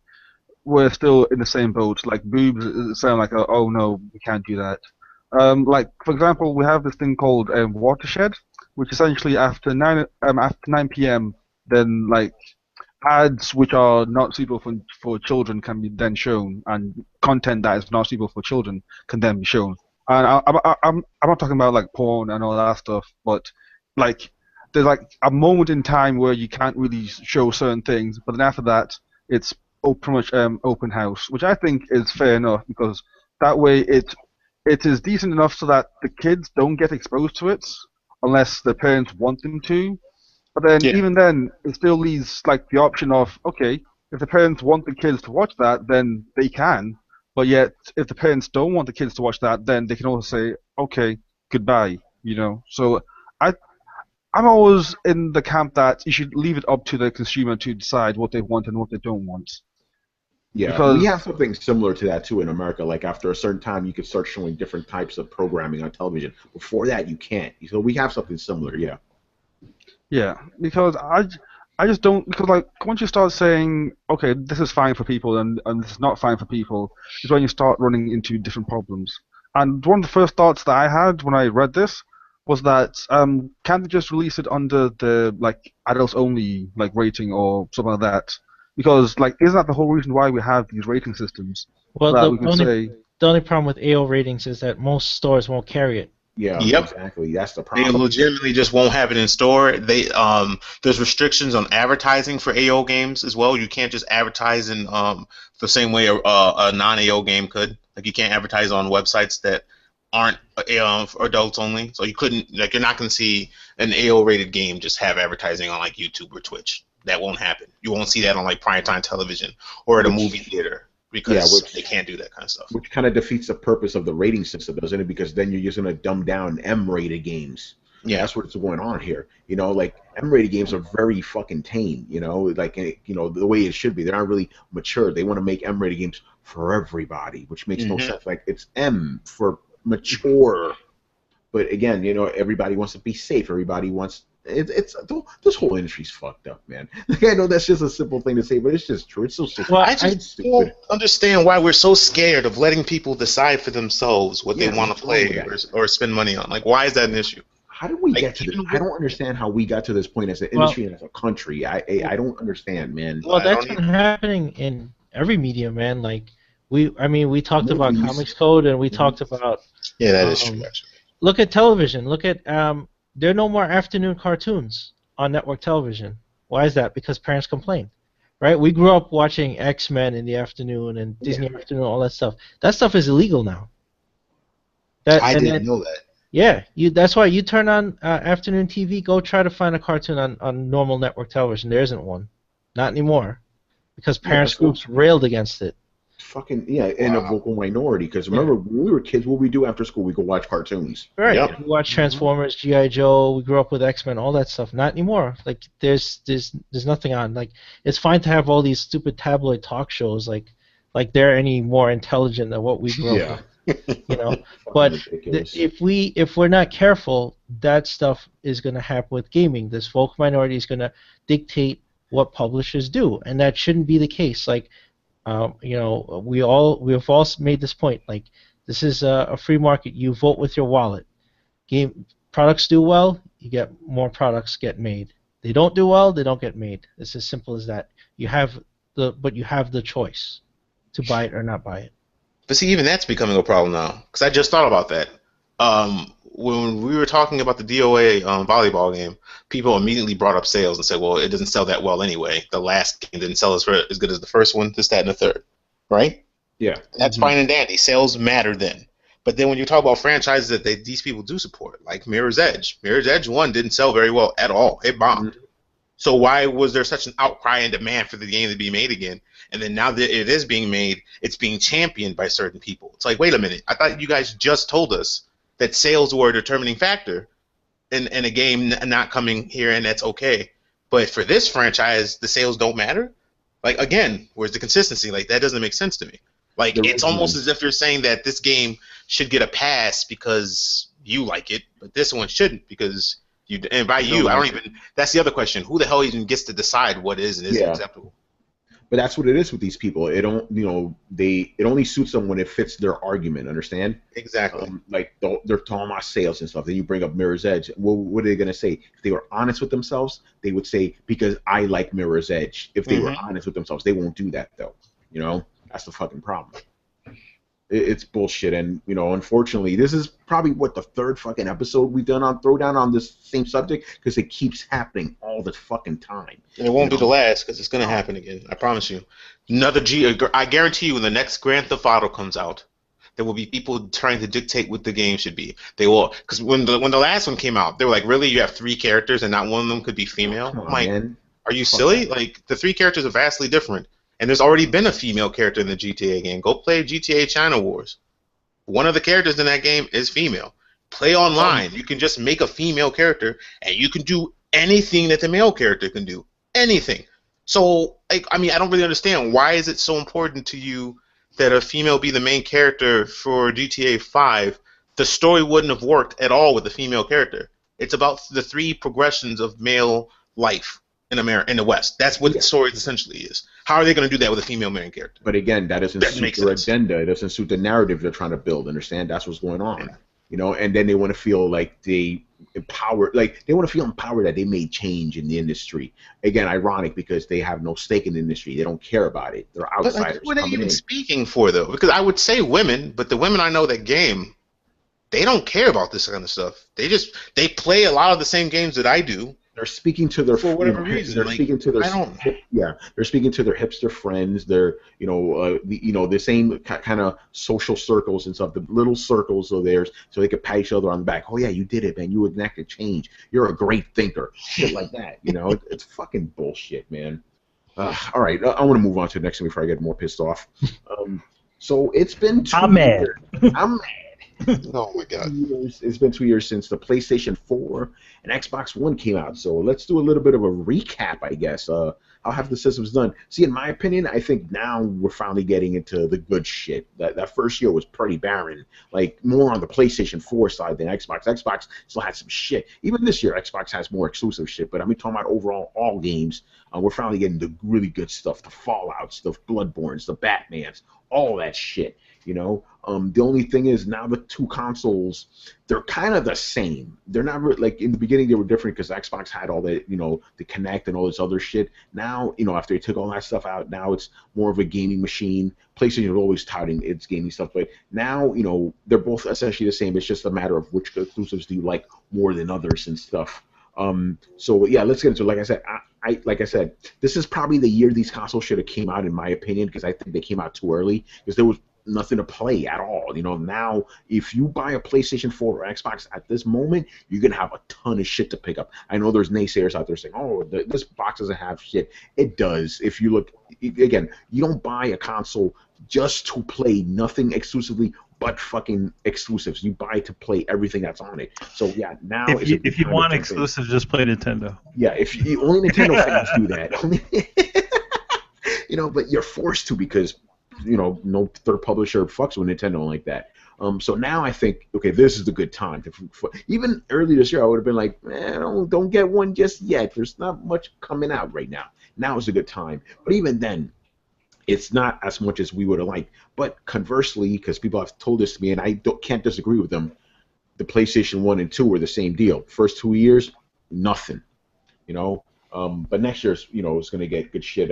we're still in the same boat. Like boobs sound like oh no, we can't do that. Like for example, we have this thing called Watershed, which essentially after 9 p.m. then like ads which are not suitable for children can be then shown, and content that is not suitable for children can then be shown. And I'm not talking about like porn and all that stuff, but like there's like a moment in time where you can't really show certain things, but then after that it's pretty much open house, which I think is fair enough because that way it is decent enough so that the kids don't get exposed to it unless the parents want them to. But then Yeah. even then, it still leaves like the option of okay, if the parents want the kids to watch that, then they can. But yet, if the parents don't want the kids to watch that, then they can also say okay, goodbye. So I I'm always in the camp that you should leave it up to the consumer to decide what they want and what they don't want. Yeah, we Because have something similar to that too in America. Like after a certain time, you can start showing different types of programming on television. Before that, you can't. So we have something similar. Yeah. yeah, because I just don't because like once you start saying okay, this is fine for people and this is not fine for people, is when you start running into different problems. And one of the first thoughts that I had when I read this was that can't they just release it under the like adults only like rating or something like that? Because like isn't that the whole reason why we have these rating systems Well, that the we can only say the only problem with AO ratings is that most stores won't carry it. Yeah, Yep. exactly. That's the They problem. legitimately just won't have it in store. There's restrictions on advertising for AO games as well. You can't just advertise in the same way a non-AO game could. Like you can't advertise on websites that aren't for adults only. So you couldn't like you're not gonna see an AO rated game just have advertising on like YouTube or Twitch. That won't happen. You won't see that on like primetime television or at a movie theater because they can't do that kind of stuff. Which kind of defeats the purpose of the rating system, doesn't it? Because then you're just going to dumb down M-rated games. Yeah, that's what's going on here. You know, like M-rated games are very fucking tame. You know, like the way it should be. They're not really mature. They want to make M-rated games for everybody, which makes no sense. Like it's M for mature, but again, everybody wants to be safe. Everybody wants. This whole industry's fucked up, man. Like, I know that's just a simple thing to say, but it's just true. It's so stupid. Well, I just don't understand why we're so scared of letting people decide for themselves what they want to play or spend money on. Like, why is that an issue? How did we get to this? I don't understand how we got to this point as an industry and as a country. I don't understand, man. Well, that's been happening in every media, man. Like we talked about Comics Code, and we talked about that is true. Actually, look at television. Look at there are no more afternoon cartoons on network television. Why is that? Because parents complain, right? We grew up watching X-Men in the afternoon and Disney Afternoon, all that stuff. That stuff is illegal now. I didn't know that. Yeah, that's why you turn on afternoon TV, go try to find a cartoon on normal network television. There isn't one. Not anymore. Because parents groups railed against it. Fucking in a vocal minority. Because remember, when we were kids, what we do after school, we go watch cartoons. Right. Yep. We watch Transformers, G.I. Joe. We grew up with X-Men, all that stuff. Not anymore. Like there's nothing on. Like it's fine to have all these stupid tabloid talk shows. Like they're any more intelligent than what we grew up with. But if we're not careful, that stuff is going to happen with gaming. This vocal minority is going to dictate what publishers do, and that shouldn't be the case. Like. We've all made this point. Like, this is a free market. You vote with your wallet. Game products do well, you get more products get made. They don't do well, they don't get made. It's as simple as that. You have the choice to buy it or not buy it. But see, even that's becoming a problem now. Because I just thought about that. When we were talking about the DOA volleyball game, people immediately brought up sales and said, well, it doesn't sell that well anyway. The last game didn't sell as good as the first one, this, that, and the third. Right? Yeah. That's fine and dandy. Sales matter then. But then when you talk about franchises that these people do support, like Mirror's Edge. Mirror's Edge 1 didn't sell very well at all. It bombed. Mm-hmm. So why was there such an outcry and demand for the game to be made again? And then now that it is being made, it's being championed by certain people. It's like, wait a minute. I thought you guys just told us that sales were a determining factor in a game not coming here, and that's okay. But for this franchise, the sales don't matter? Like, again, where's the consistency? Like, that doesn't make sense to me. Like, it's almost as if you're saying that this game should get a pass because you like it, but this one shouldn't because you. And by you, I don't even. That's the other question. Who the hell even gets to decide what is and isn't acceptable? But that's what it is with these people. It only suits them when it fits their argument. Understand? Exactly. Like they're talking about sales and stuff. Then you bring up Mirror's Edge. Well, what are they gonna say? If they were honest with themselves, they would say because I like Mirror's Edge. If they were honest with themselves, they won't do that though. That's the fucking problem. It's bullshit, and unfortunately, this is probably the third fucking episode we've done on Throwdown on this same subject because it keeps happening all the fucking time. And it won't be the last because it's gonna happen again. I promise you. I guarantee you, when the next Grand Theft Auto comes out, there will be people trying to dictate what the game should be. They will, because when the last one came out, they were like, "Really, you have 3 characters and not one of them could be female?" I'm like, are you silly? Like the 3 characters are vastly different. And there's already been a female character in the GTA game. Go play GTA China Wars. One of the characters in that game is female. Play online. You can just make a female character, and you can do anything that the male character can do. Anything. So, I don't really understand. Why is it so important to you that a female be the main character for GTA 5? The story wouldn't have worked at all with a female character. It's about the 3 progressions of male life in America, in the West. That's what the story essentially is. How are they going to do that with a female main character? But again, that doesn't suit their agenda. It doesn't suit the narrative they're trying to build. Understand? That's what's going on. And then they want to feel like they want to feel empowered that they made change in the industry. Again, ironic because they have no stake in the industry. They don't care about it. They're outsiders. But what are they even speaking for, though? Because I would say women, but the women I know that game, they don't care about this kind of stuff. They play a lot of the same games that I do. they're speaking to their for whatever reason. they're Like, speaking to their I don't. they're speaking to their hipster friends. They're the same kind of social circles and stuff. The little circles of theirs, so they could pat each other on the back. Oh yeah, you did it, man. You enacted change. You're a great thinker. Shit like that. It's fucking bullshit, man. All right, I want to move on to the next thing before I get more pissed off. So it's been 2 I'm mad. years. I'm mad. Oh my god. It's been 2 years since the PlayStation 4 and Xbox One came out. So let's do a little bit of a recap, I guess. How have the systems done? See, in my opinion, I think now we're finally getting into the good shit. That first year was pretty barren. Like, more on the PlayStation 4 side than Xbox. Xbox still had some shit. Even this year, Xbox has more exclusive shit. But I mean, talking about overall all games, we're finally getting the really good stuff. The Fallouts, the Bloodborns, the Batmans, all that shit. The only thing is now the two consoles, they're kind of the same. They're not like in the beginning they were different because Xbox had all the the Kinect and all this other shit. Now after they took all that stuff out, now it's more of a gaming machine. PlayStation is always touting its gaming stuff, but now they're both essentially the same. It's just a matter of which exclusives do you like more than others and stuff. So yeah, let's get into it. Like I said, this is probably the year these consoles should have came out, in my opinion, because I think they came out too early because there was nothing to play at all. Now if you buy a PlayStation 4 or Xbox at this moment, you're gonna have a ton of shit to pick up. I know there's naysayers out there saying, "Oh, this box doesn't have shit." It does. If you look again, you don't buy a console just to play nothing exclusively but fucking exclusives. You buy to play everything that's on it. So yeah, now if you want exclusives, just play Nintendo. Yeah, only Nintendo fans do that. But you're forced to because no third publisher fucks with Nintendo like that. So now I think, okay, this is the good time. Even early this year, I would have been like, don't get one just yet. There's not much coming out right now. Now is a good time. But even then, it's not as much as we would have liked. But conversely, because people have told this to me, and I can't disagree with them, the PlayStation 1 and 2 were the same deal. First 2 years, nothing. But next year, it's going to get good shit.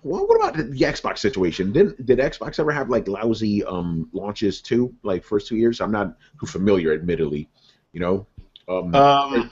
Well, what about the Xbox situation? Did Xbox ever have like lousy launches too, like first 2 years? I'm not too familiar, admittedly.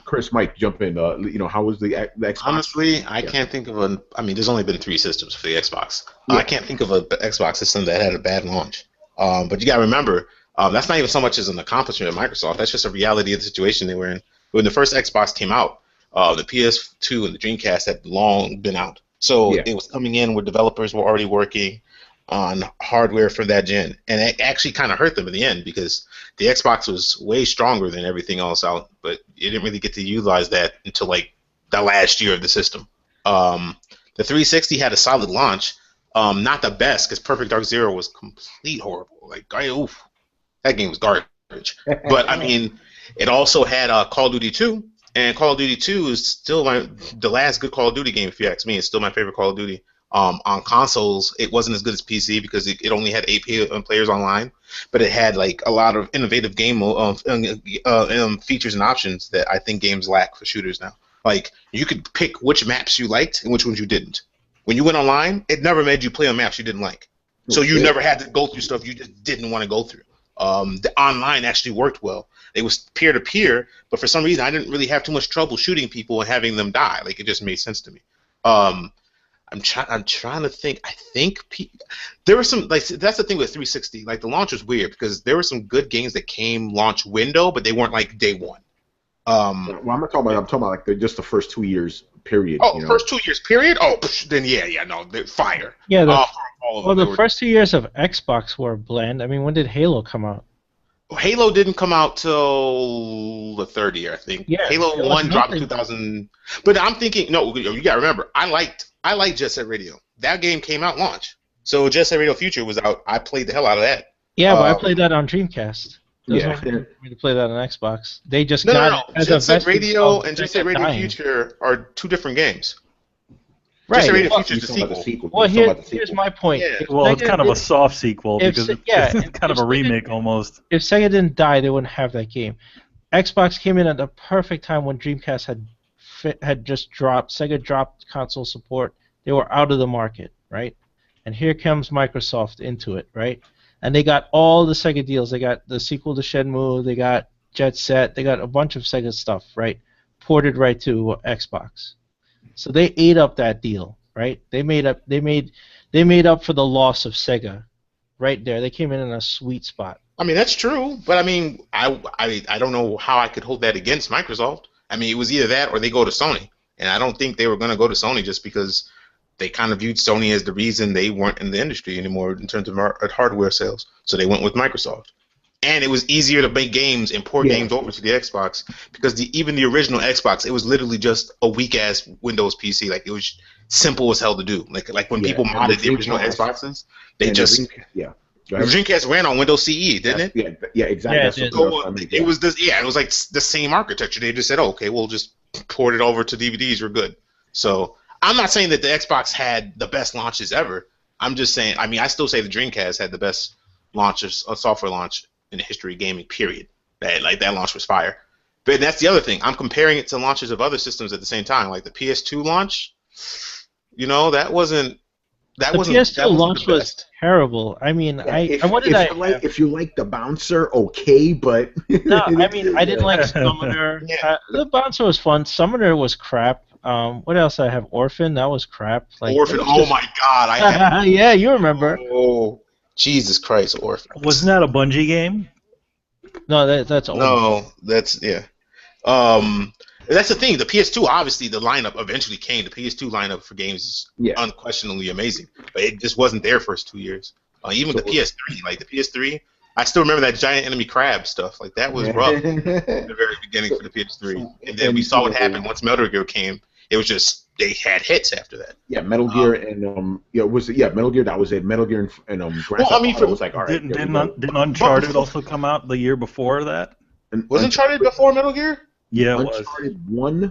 Chris, Mike, jump in. How was the Xbox? Honestly, I can't think of I mean, there's only been 3 systems for the Xbox. I can't think of an Xbox system that had a bad launch. But you got to remember, that's not even so much as an accomplishment of Microsoft. That's just a reality of the situation they were in. When the first Xbox came out, the PS2 and the Dreamcast had long been out. So it was coming in where developers were already working on hardware for that gen. And it actually kind of hurt them in the end because the Xbox was way stronger than everything else out, but you didn't really get to utilize that until like the last year of the system. The 360 had a solid launch. Not the best because Perfect Dark Zero was complete horrible. Like, that game was garbage. But, I mean, it also had Call of Duty 2. And Call of Duty 2 is still the last good Call of Duty game, if you ask me. It's still my favorite Call of Duty. On consoles, it wasn't as good as PC because it only had 8 players online, but it had like a lot of innovative game features and options that I think games lack for shooters now. Like, you could pick which maps you liked and which ones you didn't. When you went online, it never made you play on maps you didn't like. So you never had to go through stuff you just didn't want to go through. The online actually worked well. It was peer-to-peer, but for some reason I didn't really have too much trouble shooting people and having them die. Like, it just made sense to me. I'm trying to think. I think there were some, like, that's the thing with 360. Like, the launch was weird because there were some good games that came launch window, but they weren't like day one. Well, I'm talking about like just the first 2 years period. Oh, first 2 years period. Oh, then no, they're fire. Yeah. The first 2 years of Xbox were bland. I mean, when did Halo come out? Halo didn't come out till the third year, I think. Yeah, Halo 1 dropped in 2000. But I'm thinking, no, you gotta remember, I liked Jet Set Radio. That game came out launch. So Jet Set Radio Future was out. I played the hell out of that. Yeah, but I played that on Dreamcast. There's no way for me to play that on Xbox. They just got it. Jet Set Radio and Jet Set Radio Future are two different games. Right. Jet Set Radio Future is the sequel. Well, here's my point. Yeah. Well, it's kind of a soft sequel because it's kind of a remake almost. If Sega didn't die, they wouldn't have that game. Xbox came in at the perfect time when Dreamcast had just dropped. Sega dropped console support. They were out of the market, right? And here comes Microsoft into it, right? And they got all the Sega deals. They got the sequel to Shenmue. They got Jet Set. They got a bunch of Sega stuff, right? ported right to Xbox. So they ate up that deal, right? They made up for the loss of Sega, right there. They came in a sweet spot. I mean, that's true, but I mean, I don't know how I could hold that against Microsoft. I mean, it was either that or they go to Sony, and I don't think they were going to go to Sony just because they kind of viewed Sony as the reason they weren't in the industry anymore in terms of hardware sales. So they went with Microsoft. And it was easier to make games and port games over to the Xbox because even the original Xbox, it was literally just a weak-ass Windows PC. Like, it was simple as hell to do. Like when people modded the original Xboxes, they just... The Dreamcast ran on Windows CE, didn't it? Yeah, exactly. It was it was like the same architecture. They just said, oh, okay, we'll just port it over to DVDs. We're good. So I'm not saying that the Xbox had the best launches ever. I'm just saying, I mean, I still say the Dreamcast had the best launches, software launch in the history of gaming, period. That launch was fire. But that's the other thing. I'm comparing it to launches of other systems at the same time. Like the PS2 launch, that wasn't... The PS2 launch was terrible. I mean, if you like the bouncer, okay, but no, I mean, I didn't like Summoner. The bouncer was fun. Summoner was crap. What else I have? Orphan, that was crap. Orphan, oh my god, yeah, you remember? Oh, Jesus Christ, Orphan. Wasn't that a Bungie game? No, that's old. No, that's that's the thing. The PS2, obviously, the lineup eventually came. The PS2 lineup for games is unquestionably amazing, but it just wasn't there first 2 years. Even the PS3, like the PS3, I still remember that giant enemy crab stuff. Like that was rough in the very beginning for the PS3, and then we saw what happened once Metal Gear came. It was just they had hits after that. Yeah, Metal Gear and Metal Gear. That was it. Metal Gear and Grand Theft Auto was like, all right. Didn't Uncharted also come out the year before that? Was Uncharted before Metal Gear? Yeah, it Uncharted was.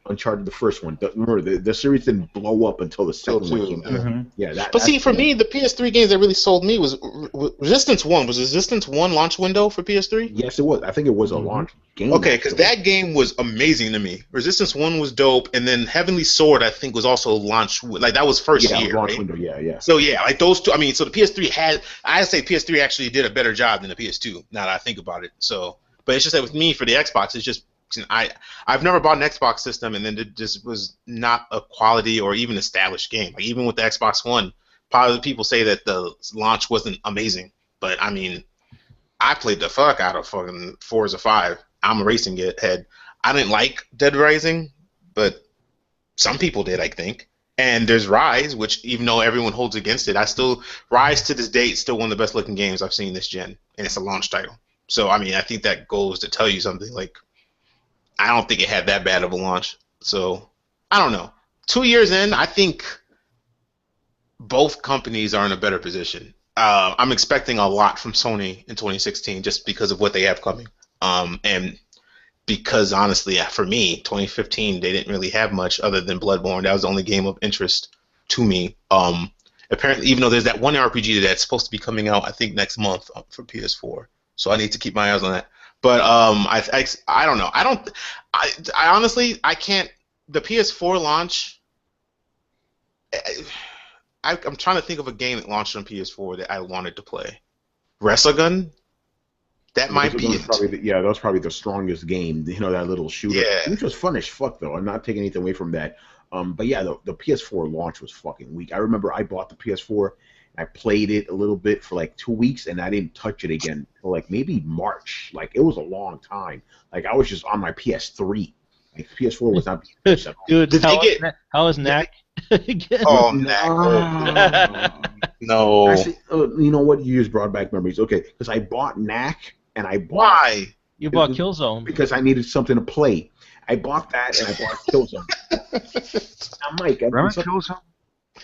Uncharted the first one. Remember, the series didn't blow up until the second one came out. Mm-hmm. Yeah, but see, for me, the PS3 games that really sold me was Resistance 1. Was Resistance 1 launch window for PS3? Yes, it was. I think it was a launch game. Okay, because that game was amazing to me. Resistance 1 was dope, and then Heavenly Sword, I think, was also launch. Like, that was first year, launch right? window, yeah. So, yeah, like those two. I mean, so the PS3 I'd say PS3 actually did a better job than the PS2, now that I think about it. So, but it's just that with me, for the Xbox, it's just, I've never bought an Xbox system, and then it just was not a quality or even established game. Like even with the Xbox One, probably people say that the launch wasn't amazing, but I mean, I played the fuck out of fucking Forza 5. I'm a racing head. I didn't like Dead Rising, but some people did, I think. And there's Rise, which even though everyone holds against it, Rise to this date is still one of the best looking games I've seen this gen, and it's a launch title. So I mean, I think that goes to tell you something. Like, I don't think it had that bad of a launch. So, I don't know. 2 years in, I think both companies are in a better position. I'm expecting a lot from Sony in 2016 just because of what they have coming. And because, honestly, for me, 2015, they didn't really have much other than Bloodborne. That was the only game of interest to me. Apparently, even though there's that one RPG that's supposed to be coming out, I think, next month for PS4. So I need to keep my eyes on that. But I don't know. I honestly, I can't. The PS4 launch. I'm trying to think of a game that launched on PS4 that I wanted to play. Resogun. That might be it. That was probably the strongest game. That little shooter. Yeah. Which was fun as fuck, though. I'm not taking anything away from that. But yeah, the PS4 launch was fucking weak. I remember I bought the PS4. I played it a little bit for like 2 weeks, and I didn't touch it again for like maybe March. Like, it was a long time. Like, I was just on my PS3. Like, PS4 was not. Dude, how was Knack? Oh, Knack. No. Actually, you know what? You just brought back memories. Okay, because I bought Knack, and I bought. Why? You bought Killzone. Because I needed something to play. I bought that, and I bought Killzone. Now, Mike, remember Killzone?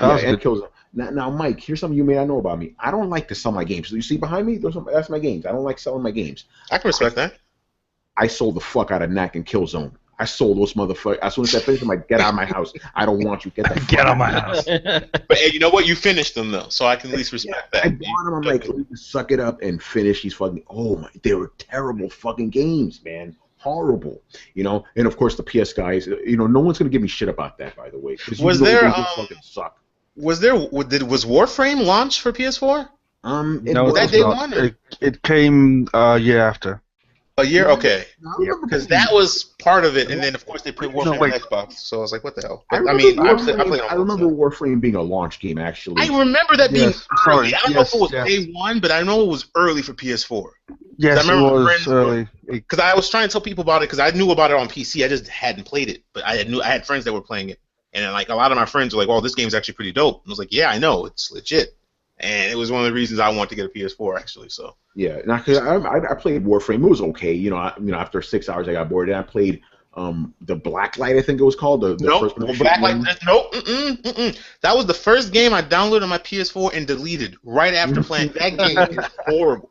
And Killzone. Now, Mike, here's something you may not know about me. I don't like to sell my games. So you see behind me? That's my games. I don't like selling my games. I can respect that. I sold the fuck out of Knack and Killzone. I sold those motherfuckers. As soon as I finished, I'm like, get out of my house. I don't want you. Get the fuck out of my house. But hey, you know what? You finished them, though, so I can at least respect that. I bought them. I'm like, let me suck it up and finish these fucking... Oh, my. They were terrible fucking games, man. Horrible. And, of course, the PS guys, no one's going to give me shit about that, by the way. Was there... fucking suck. Was Warframe launch for PS4? No, that day one. It came year after. A year? Okay. I Yeah, remember because playing- that was part of it, and then of course they put Warframe wait. on Xbox, so I was like, what the hell? I But I remember mean, I Warframe. played I on both. remember So. Warframe being a launch game actually. I remember that being Yes, early. sorry. I don't know if it was Yes. day one, but I know it was early for PS4. Yes, I it remember my was friends early. Because I was trying to tell people about it because I knew about it on PC. I just hadn't played it, but I had friends that were playing it, and then, like a lot of my friends were like, "Well, this game's actually pretty dope." And I was like, "Yeah, I know, it's legit." And it was one of the reasons I wanted to get a PS4 actually. So Yeah, because I played Warframe. It was okay. After 6 hours I got bored. And I played the Blacklight, I think it was called. The nope, first no one. Blacklight. Nope, That was the first game I downloaded on my PS4 and deleted right after playing. That game is horrible.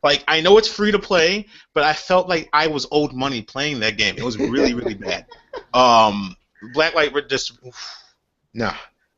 Like, I know it's free to play, but I felt like I was owed money playing that game. It was really, really bad. Blacklight just nah.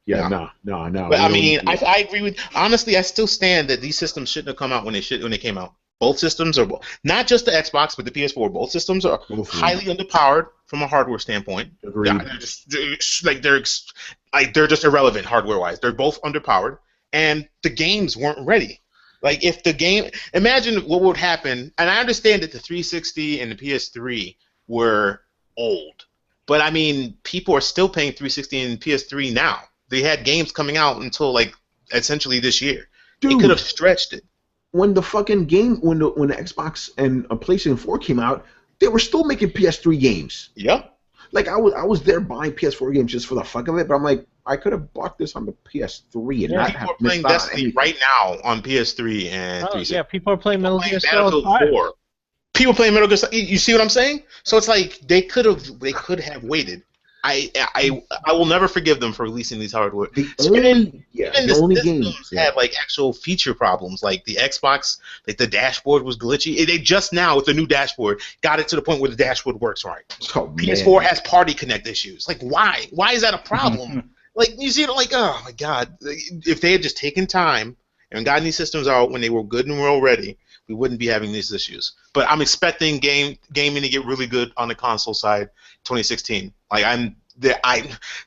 Yeah, No. no. But I mean, I agree with. Honestly, I still stand that these systems shouldn't have come out when they came out. Both systems are not just the Xbox, but the PS4. Both systems are highly underpowered from a hardware standpoint. Agreed. They're just irrelevant hardware wise. They're both underpowered, and the games weren't ready. Like if the game, imagine what would happen. And I understand that the 360 and the PS3 were old, but I mean, people are still paying 360 and PS3 now. They had games coming out until like essentially this year. Dude, they could have stretched it. When the fucking game, when the Xbox and PlayStation 4 came out, they were still making PS3 games. Yep. Like I was there buying PS4 games just for the fuck of it, but I'm like, I could have bought this on the PS3 and not People have are playing missed out on Destiny anything. right now on PS3 and 360. Yeah, people are playing Metal Gear Solid Battlefield 5. 4. People playing Metal Gear Solid. You see what I'm saying? So it's like they could have waited. I will never forgive them for releasing these hardware. The Even only the games systems had like actual feature problems. Like the Xbox, like the dashboard was glitchy. They just now with the new dashboard got it to the point where the dashboard works right. Oh, PS4 has Party Connect issues. Like why? Why is that a problem? Like you see it like, oh my god, if they had just taken time and gotten these systems out when they were good and well ready, we wouldn't be having these issues. But I'm expecting gaming to get really good on the console side 2016. Like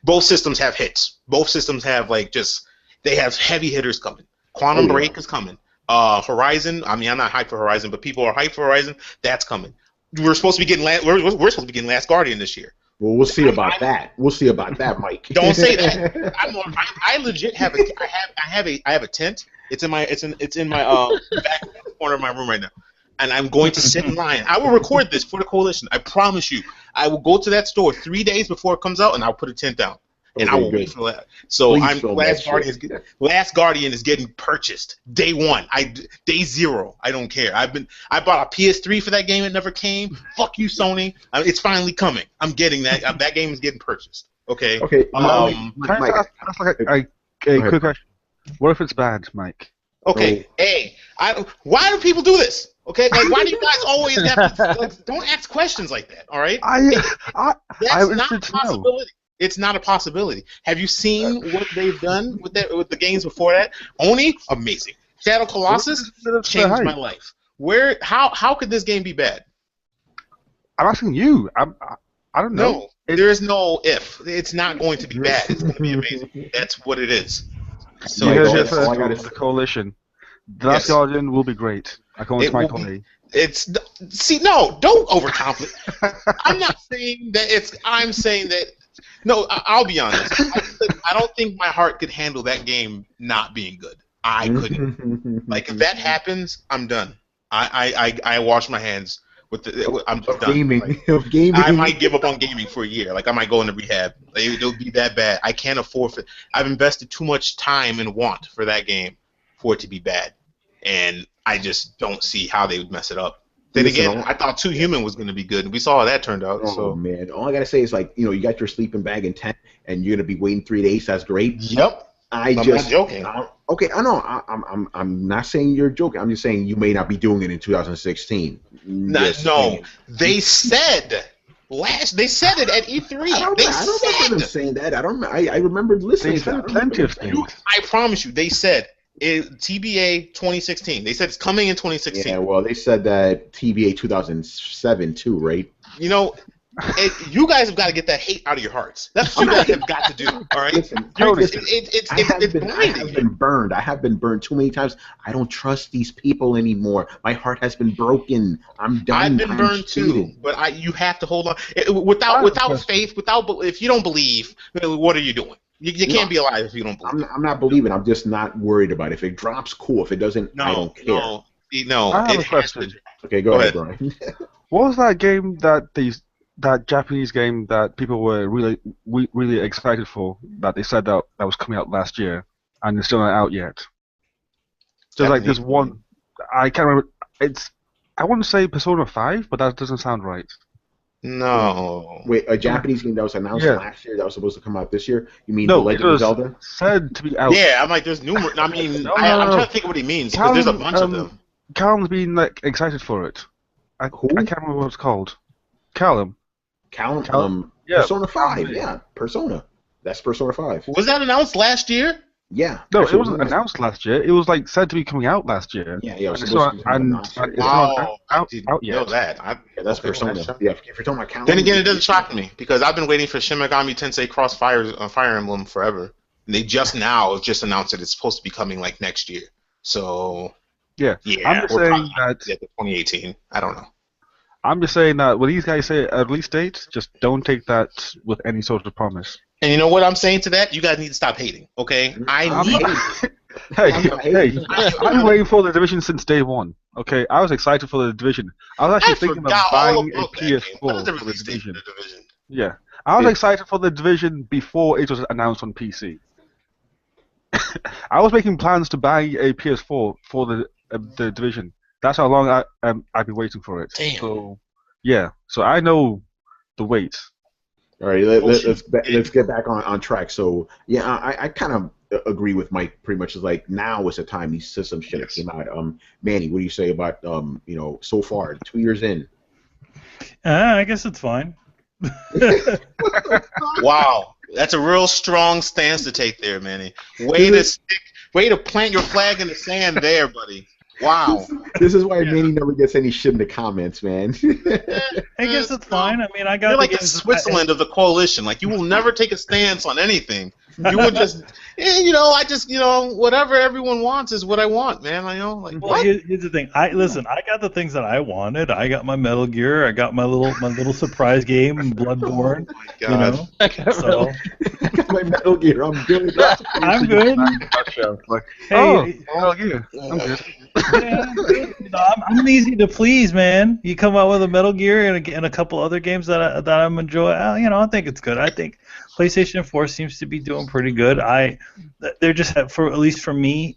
both systems have hits. Both systems have they have heavy hitters coming. Quantum Break is coming. Horizon, I mean I'm not hyped for Horizon, but people are hyped for Horizon. That's coming. We're supposed to be getting we're supposed to be getting Last Guardian this year. Well, we'll see about that. We'll see about that, Mike. Don't say that. I legit have a tent. It's in my back corner of my room right now, and I'm going to sit in line. I will record this for the coalition. I promise you. I will go to that store 3 days before it comes out, and I'll put a tent down, and I will wait for that. So Last Guardian is getting purchased day one. Day zero. I don't care. I bought a PS3 for that game. It never came. Fuck you, Sony. It's finally coming. I'm getting that. That game is getting purchased. Okay. Okay. Can I ask like a quick question? What if it's bad, Mike? Okay. Hey, why do people do this? Okay, like why do you guys always have to don't ask questions like that? All right. That's not a possibility. It's not a possibility. Have you seen what they've done with the games before that? Oni, amazing. Shadow Colossus changed my life. How could this game be bad? I'm asking you. I don't know. No, there's no if. It's not going to be bad. It's going to be amazing. That's what it is. So you heard it first from the coalition. The Last Guardian will be great. According to my colleague. No, don't overcomplicate. I'm not saying that it's. I'm saying that. No, I'll be honest. I don't think my heart could handle that game not being good. I couldn't. Like if that happens, I'm done. I wash my hands with I'm just done. Gaming. I might give up on gaming for a year. Like I might go into rehab. It'll be that bad. I can't afford it. I've invested too much time and want for that game for it to be bad, and I just don't see how they would mess it up. Then again, I thought 2 Human was going to be good, and we saw how that turned out. Oh man, all I gotta say is you got your sleeping bag in tent, and you're gonna be waiting 3 days. That's great. Yep. I'm not joking. Okay, I know. I'm not saying you're joking. I'm just saying you may not be doing it in 2016. No, they said They said it at E3. I don't remember them saying that. I remember listening. They said plenty of things. I promise you, they said TBA 2016. They said it's coming in 2016. Yeah, well, they said that TBA 2007 too, right? You know, You guys have got to get that hate out of your hearts. That's what you guys have got to do. All right. Listen, It's I have blinding. been burned. I have been burned too many times. I don't trust these people anymore. My heart has been broken. I'm done. I've been I'm burned too, faded. but you have to hold on. Without faith, if you don't believe, what are you doing? You can't be alive if you don't believe. I'm not believing. I'm just not worried about it. If it drops, cool. If it doesn't, I don't care. No. I have a question. Okay, go ahead, Brian. What was that game that Japanese game that people were really excited for, that they said that was coming out last year and it's still not out yet? There's like this one, I can't remember. I want to say Persona 5, but that doesn't sound right. No. Wait, a Japanese game that was announced last year that was supposed to come out this year? You mean No, The Legend of Zelda? Said to be out. Yeah, I'm like, there's numerous. I mean, I'm trying to think of what he means because there's a bunch of them. Callum's been like excited for it. Who? I can't remember what it's called. Callum. Yeah, Persona 5. Yeah, Persona. That's Persona 5. Was that announced last year? Yeah. No, it wasn't announced last year. It was like said to be coming out last year. Yeah, it was It's supposed to come not I didn't out know yet. that. Yeah, that's Persona. Yeah, if you're talking about Callum. Then again, it doesn't shock me because I've been waiting for Shin Megami Tensei Cross Fire Emblem forever. And they just announced that it's supposed to be coming like next year. So yeah, I'm just saying that 2018. I don't know. I'm just saying that when these guys say a release date, just don't take that with any sort of promise. And you know what I'm saying to that? You guys need to stop hating, okay? Hey, I've been waiting for the Division since day one. Okay, I was excited for the Division. I was actually thinking of buying a PS4 for the Division. Yeah, I was excited for the Division before it was announced on PC. I was making plans to buy a PS4 for the Division. That's how long I've been waiting for it. Damn. So yeah, so I know the wait. All right, let's get back on track. So yeah, I kind of agree with Mike. Pretty much is like now is the time these systems should have came out. Manny, what do you say about so far 2 years in? I guess it's fine. Wow, that's a real strong stance to take there, Manny. Way to plant your flag in the sand there, buddy. Wow. This is why Manny never gets any shit in the comments, man. I guess it's fine. I mean, I got. You're like the Switzerland of the coalition. Like you will never take a stance on anything. You would just, whatever everyone wants is what I want, man. Well, here's the thing. I got the things that I wanted. I got my Metal Gear. I got my little surprise game, Bloodborne. Oh my God. So I got my Metal Gear. I'm good. I'm good. Hey, Metal Gear. I'm good. Yeah, I'm easy to please, man. You come out with a Metal Gear and a couple other games that I'm enjoying. I think it's good. I think PlayStation 4 seems to be doing pretty good. They're just at least for me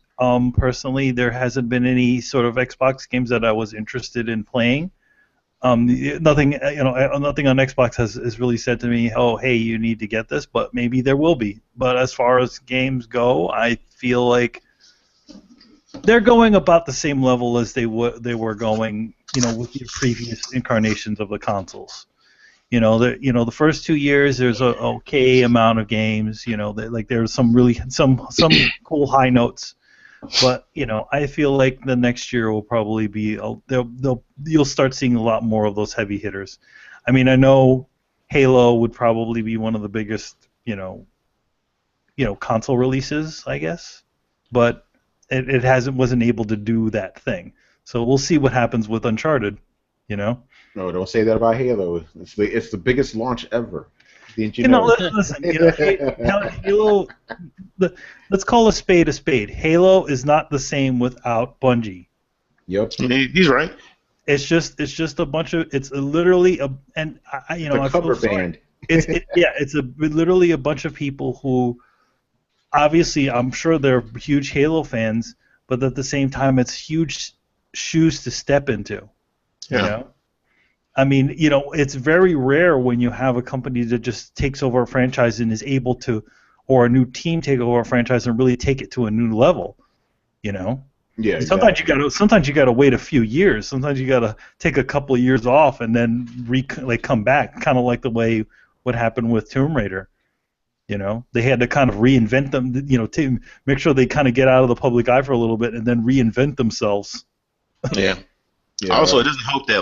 personally, there hasn't been any sort of Xbox games that I was interested in playing. Nothing on Xbox has really said to me, oh, hey, you need to get this, but maybe there will be. But as far as games go, I feel like they're going about the same level as they were going, with the previous incarnations of the consoles. The first 2 years there's a okay amount of games. There's some cool high notes, but I feel like the next year will probably be you'll start seeing a lot more of those heavy hitters. I mean, I know Halo would probably be one of the biggest console releases, I guess, but it wasn't able to do that thing. So we'll see what happens with Uncharted. No, don't say that about Halo. It's the biggest launch ever. Listen. Halo. Let's call a spade a spade. Halo is not the same without Bungie. Yep. He's right. It's just a bunch of. It's literally I cover band. It's literally a bunch of people who. Obviously, I'm sure they're huge Halo fans, but at the same time, it's huge shoes to step into. Yeah. I mean, it's very rare when you have a company that just takes over a franchise and is able to, or a new team take over a franchise and really take it to a new level. Yeah. Sometimes you gotta wait a few years. Sometimes you gotta take a couple of years off and then come back, kind of like the way what happened with Tomb Raider. They had to kind of reinvent them, to make sure they kind of get out of the public eye for a little bit and then reinvent themselves. Yeah. Also, it doesn't help that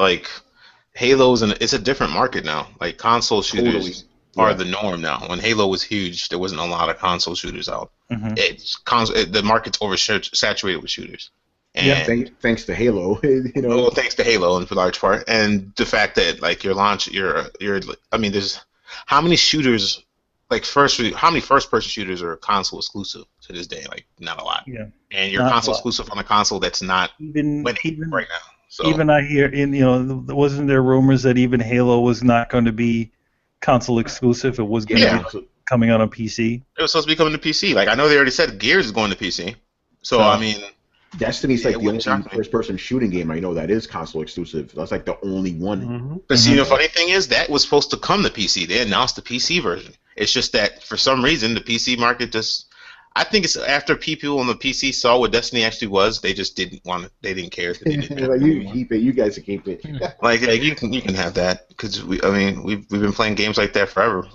it's a different market now. Like console shooters are the norm now. When Halo was huge, there wasn't a lot of console shooters out. The market's oversaturated with shooters. And thanks to Halo, you know. Well, thanks to Halo, in large part, and the fact that like I mean, there's how many shooters, like how many first-person shooters are console exclusive to this day? Like not a lot. Yeah. And you're console exclusive on a console that's not winning right now. So even I hear wasn't there rumors that even Halo was not going to be console exclusive? It was going to be coming out on PC. It was supposed to be coming to PC. Like I know they already said Gears is going to PC. So I mean. Destiny's like the only first-person shooting game I know that is console exclusive. That's like the only one. But see, the funny thing is that was supposed to come to PC. They announced the PC version. It's just that for some reason the PC market I think it's after people on the PC saw what Destiny actually was, they just didn't want it. They didn't care. They didn't like, you keep it. You guys can keep it. Like you can have that because we've been playing games like that forever.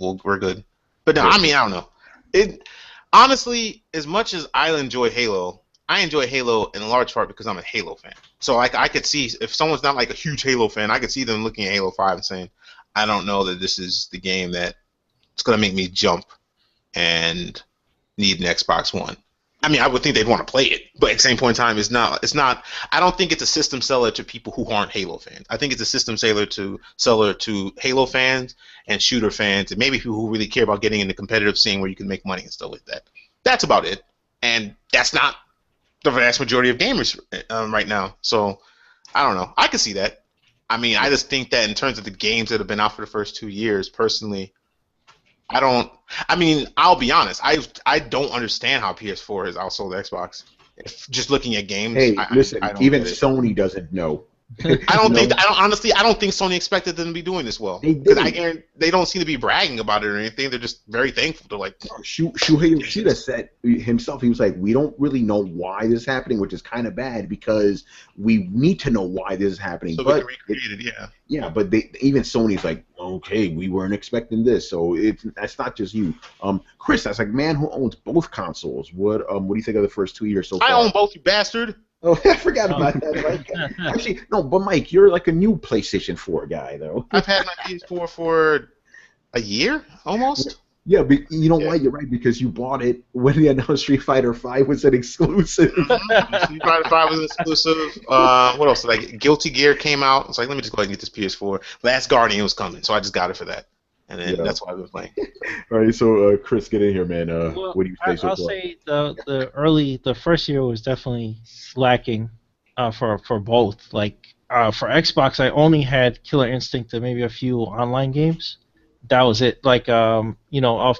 We're good. But no, I mean I don't know. It honestly, as much as I enjoy Halo. I enjoy Halo in large part because I'm a Halo fan. So like I could see if someone's not like a huge Halo fan, I could see them looking at Halo 5 and saying, I don't know that this is the game that it's gonna make me jump and need an Xbox One. I mean, I would think they'd want to play it, but at the same point in time, it's not. I don't think it's a system seller to people who aren't Halo fans. I think it's a system seller to Halo fans and shooter fans, and maybe people who really care about getting in the competitive scene where you can make money and stuff like that. That's about it, and that's not the vast majority of gamers right now. So I don't know. I can see that. I mean, I just think that in terms of the games that have been out for the first 2 years, personally, I mean, I'll be honest. I don't understand how PS4 has outsold Xbox. Just looking at games. Hey, listen. Even Sony doesn't know. Honestly, I don't think Sony expected them to be doing this well. Because they don't seem to be bragging about it or anything. They're just very thankful to like. Shuhei Yoshida said himself, he was like, we don't really know why this is happening, which is kind of bad because we need to know why this is happening. So we can recreate it, yeah. Yeah, but even Sony's like, okay, we weren't expecting this, so that's not just you. Chris, that's like man who owns both consoles. What do you think of the first 2 years so far? I own both, you bastard. Oh, I forgot about that, Mike. Actually, no, but Mike, you're like a new PlayStation 4 guy, though. I've had my PS4 for a year, almost. Yeah, but you know why? You're right, because you bought it when they announced Street Fighter V was an exclusive. Street Fighter V was exclusive. What else? Like Guilty Gear came out. It's like, let me just go ahead and get this PS4. Last Guardian was coming, so I just got it for that. And then that's why I've been playing. All right, so Chris, get in here, man. What do you say so far? I'll say the first year was definitely lacking for both. Like for Xbox, I only had Killer Instinct and maybe a few online games. That was it. Like off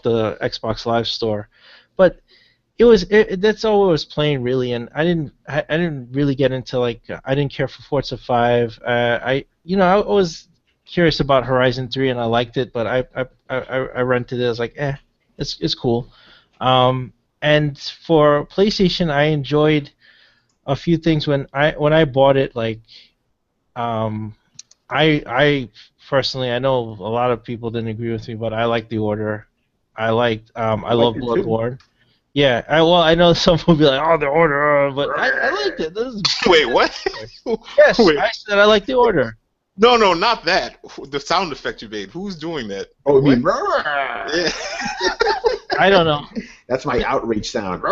the Xbox Live Store, but that's all I was playing really, and I didn't really get into I didn't care for Forza 5. I was curious about Horizon 3 and I liked it, but I rented it. I was like, it's cool. And for PlayStation, I enjoyed a few things when I bought it. Like, I personally, I know a lot of people didn't agree with me, but I liked The Order. I love Bloodborne. Yeah, I know some will be like, oh, The Order, but I liked it. Wait, what? Yes, I said I liked The Order. No, not that. The sound effect you made. Who's doing that? Oh, you mean yeah. I don't know. That's my outrage sound.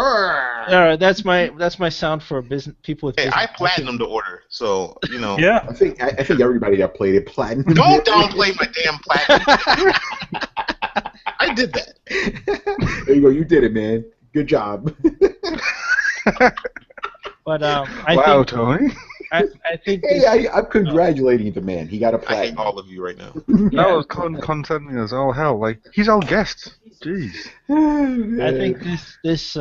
That's my sound for business people with. Hey, I platinumed The Order, so Yeah. I think everybody that played it platinum. Don't downplay my damn platinum. I did that. There you go. You did it, man. Good job. But wow, Tony. I think. Hey, I'm congratulating the man. He got a platinum. I hate all of you right now. That was condescending as all hell. Like, he's our guest. Jeez. I think this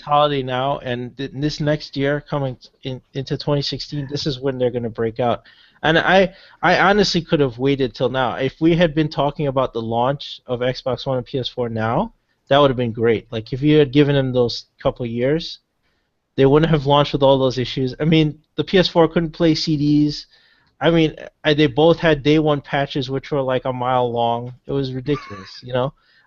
holiday now and this next year coming into 2016, this is when they're going to break out. And I honestly could have waited till now. If we had been talking about the launch of Xbox One and PS4 now, that would have been great. Like, if you had given them those couple years, they wouldn't have launched with all those issues. I mean, the PS4 couldn't play CDs. I mean, they both had day one patches which were like a mile long. It was ridiculous,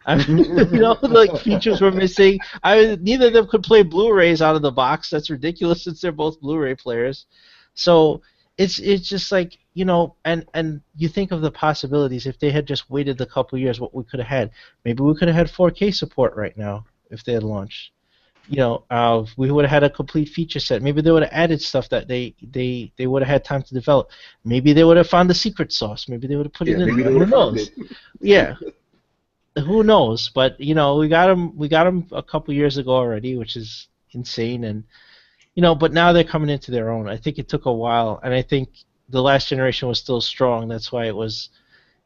I mean, like features were missing. Neither of them could play Blu-rays out of the box. That's ridiculous since they're both Blu-ray players. So it's just like you know, and you think of the possibilities. If they had just waited a couple years, what we could have had. Maybe we could have had 4K support right now if they had launched. You know, we would have had a complete feature set. Maybe they would have added stuff that they would have had time to develop. Maybe they would have found the secret sauce. Maybe they would have put Yeah, it in maybe there. they would Who have found knows? it. Yeah, who knows? But you know, we got them a couple years ago already, which is insane. And you know, but now they're coming into their own. I think it took a while, and I think the last generation was still strong. That's why it was,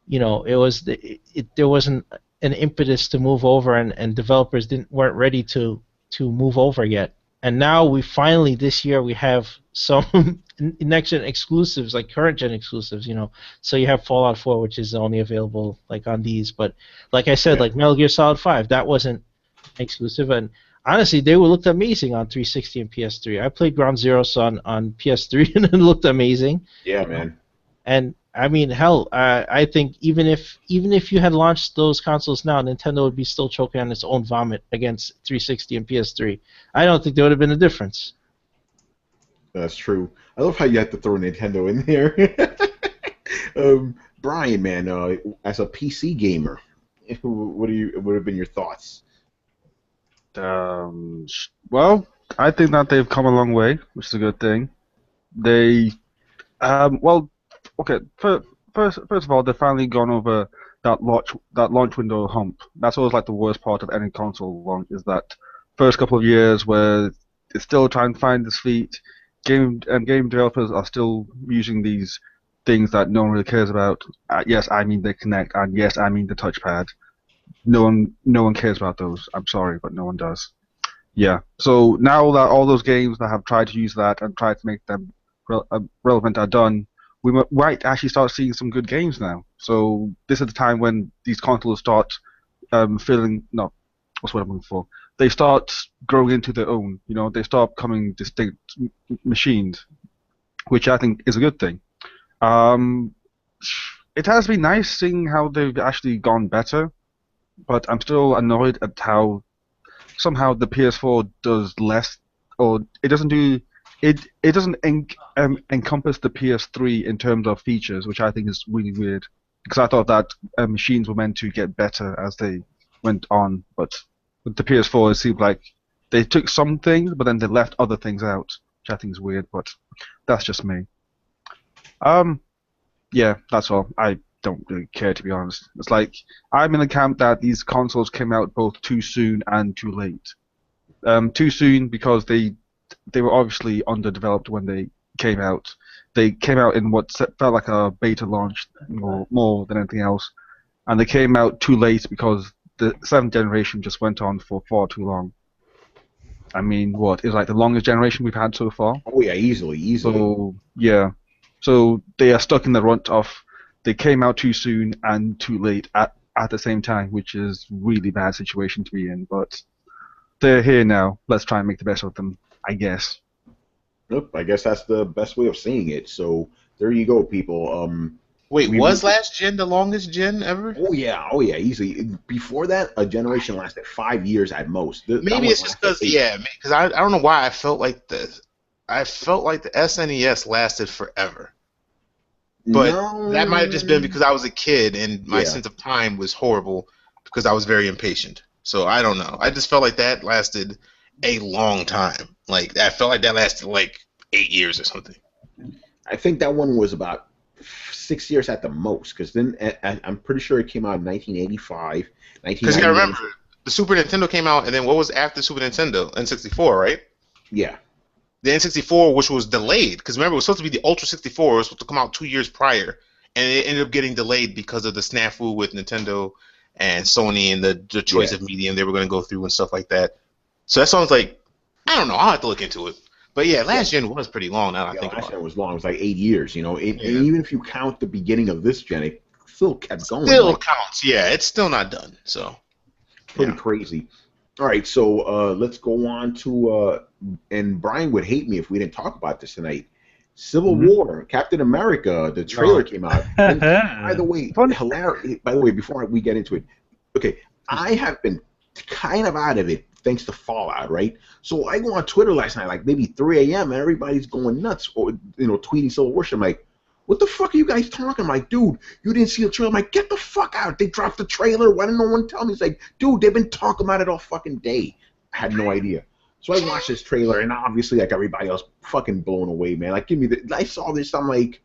you know, there wasn't an impetus to move over, and developers weren't ready to move over yet. And now we finally this year we have some next gen exclusives, like current gen exclusives, you know. So you have Fallout 4, which is only available like on these, but like I said, Yeah. like Metal Gear Solid 5, that wasn't exclusive, and honestly, they looked amazing on 360 and PS3. I played Ground Zeroes on PS3, and it looked amazing. Yeah, man. And I mean, hell, I think even if you had launched those consoles now, Nintendo would be still choking on its own vomit against 360 and PS3. I don't think there would have been a difference. That's true. I love how you have to throw Nintendo in there. Brian, man, as a PC gamer, what have been your thoughts? Well, I think that they've come a long way, which is a good thing. They, well, okay. First of all, they've finally gone over that launch window hump. That's always like the worst part of any console launch, is that first couple of years where it's still trying to find its feet. Game developers are still using these things that no one really cares about. Yes, I mean the Kinect, and yes, I mean the touchpad. No one cares about those. I'm sorry, but no one does. Yeah. So now that all those games that have tried to use that and tried to make them relevant are done, we might actually start seeing some good games now. So this is the time when these consoles start feeling, no, what's what I'm looking for? They start growing into their own. You know, they start becoming distinct machines, which I think is a good thing. Um, it has been nice seeing how they've actually gone better, but I'm still annoyed at how somehow the PS4 does less, or it doesn't do it. It doesn't encompass the PS3 in terms of features, which I think is really weird. Because I thought that machines were meant to get better as they went on, but with the PS4, it seemed like they took some things, but then they left other things out, which I think is weird. But that's just me. Um, yeah, that's all. I don't really care, to be honest. It's like I'm in the camp that these consoles came out both too soon and too late. Too soon because they were obviously underdeveloped when they came out. They came out in what felt like a beta launch more than anything else, and they came out too late because the seventh generation just went on for far too long. I mean, what is like the longest generation we've had so far? Oh yeah, easily. So yeah, so they are stuck in the rut of they came out too soon and too late at the same time, which is really bad situation to be in. But they're here now. Let's try and make the best of them, I guess. Nope, I guess that's the best way of seeing it. So there you go, people. Wait, was last gen the longest gen ever? Oh yeah, easily. Before that, a generation lasted 5 years at most. Maybe it's just because because I don't know why I felt like the SNES lasted forever. But No. that might have just been because I was a kid and my sense of time was horrible because I was very impatient. So I don't know. I just felt like that lasted a long time. Like I felt like that lasted like 8 years or something. I think that one was about 6 years at the most, because then I'm pretty sure it came out in 1985. Because you gotta remember, the Super Nintendo came out, and then what was after Super Nintendo? N64, right? Yeah. The N64, which was delayed, because remember, it was supposed to be the Ultra 64, it was supposed to come out 2 years prior, and it ended up getting delayed because of the snafu with Nintendo and Sony and the choice of medium they were going to go through and stuff like that. So that sounds like, I don't know, I'll have to look into it. But yeah, last gen was pretty long now I think about it. Last gen was long. It was like 8 years, you know. And even if you count the beginning of this gen, it still kept going. Still counts, yeah. It's still not done, so. Pretty crazy. All right, so let's go on to, and Brian would hate me if we didn't talk about this tonight. Civil War, Captain America, the trailer came out. And by the way, hilarious. By the way, before we get into it, okay, I have been kind of out of it thanks to Fallout, right? So I go on Twitter last night, like maybe 3 a.m., and everybody's going nuts, or tweeting Civil War. I'm like, what the fuck are you guys talking? I'm like, dude, you didn't see the trailer. I'm like, get the fuck out. They dropped the trailer. Why didn't no one tell me? It's like, dude, they've been talking about it all fucking day. I had no idea. So I watched this trailer, and obviously, like everybody else, fucking blown away, man. Like, give me the. I saw this, I'm like,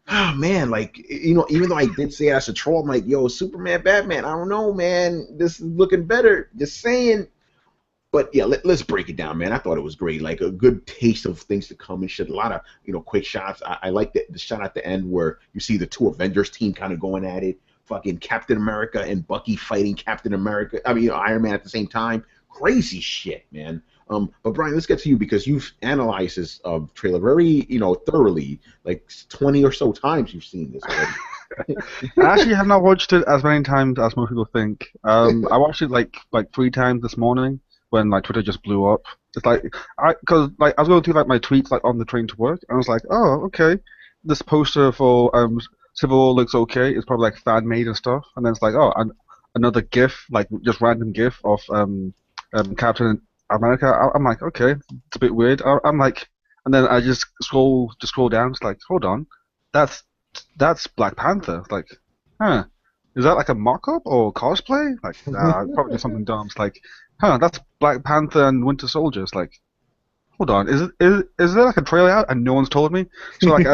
oh man, like, you know, even though I did say as a troll, I'm like, yo, Superman, Batman, I don't know, man. This is looking better. Just saying. But yeah, let's break it down, man. I thought it was great, like a good taste of things to come and shit. A lot of quick shots. I like the shot at the end where you see the two Avengers team kind of going at it. Fucking Captain America and Bucky fighting Captain America. I mean, Iron Man at the same time. Crazy shit, man. But Brian, let's get to you because you've analyzed this trailer very, thoroughly. Like 20 or so times you've seen this already. I actually have not watched it as many times as most people think. I watched it like 3 times this morning when like Twitter just blew up. It's like I was going through like my tweets like on the train to work, and I was like, oh, okay, this poster for Civil War looks okay. It's probably like fan made and stuff, and then it's like, oh, another GIF, like just random GIF of Captain America. I'm like, okay, it's a bit weird. I'm like, and then I just scroll down. It's like, hold on, that's Black Panther. It's like, huh, is that like a mock-up or cosplay? Like, nah, probably just something dumb. It's like, huh, that's Black Panther and Winter Soldier. It's like, hold on, is there like a trailer out and no one's told me? So like,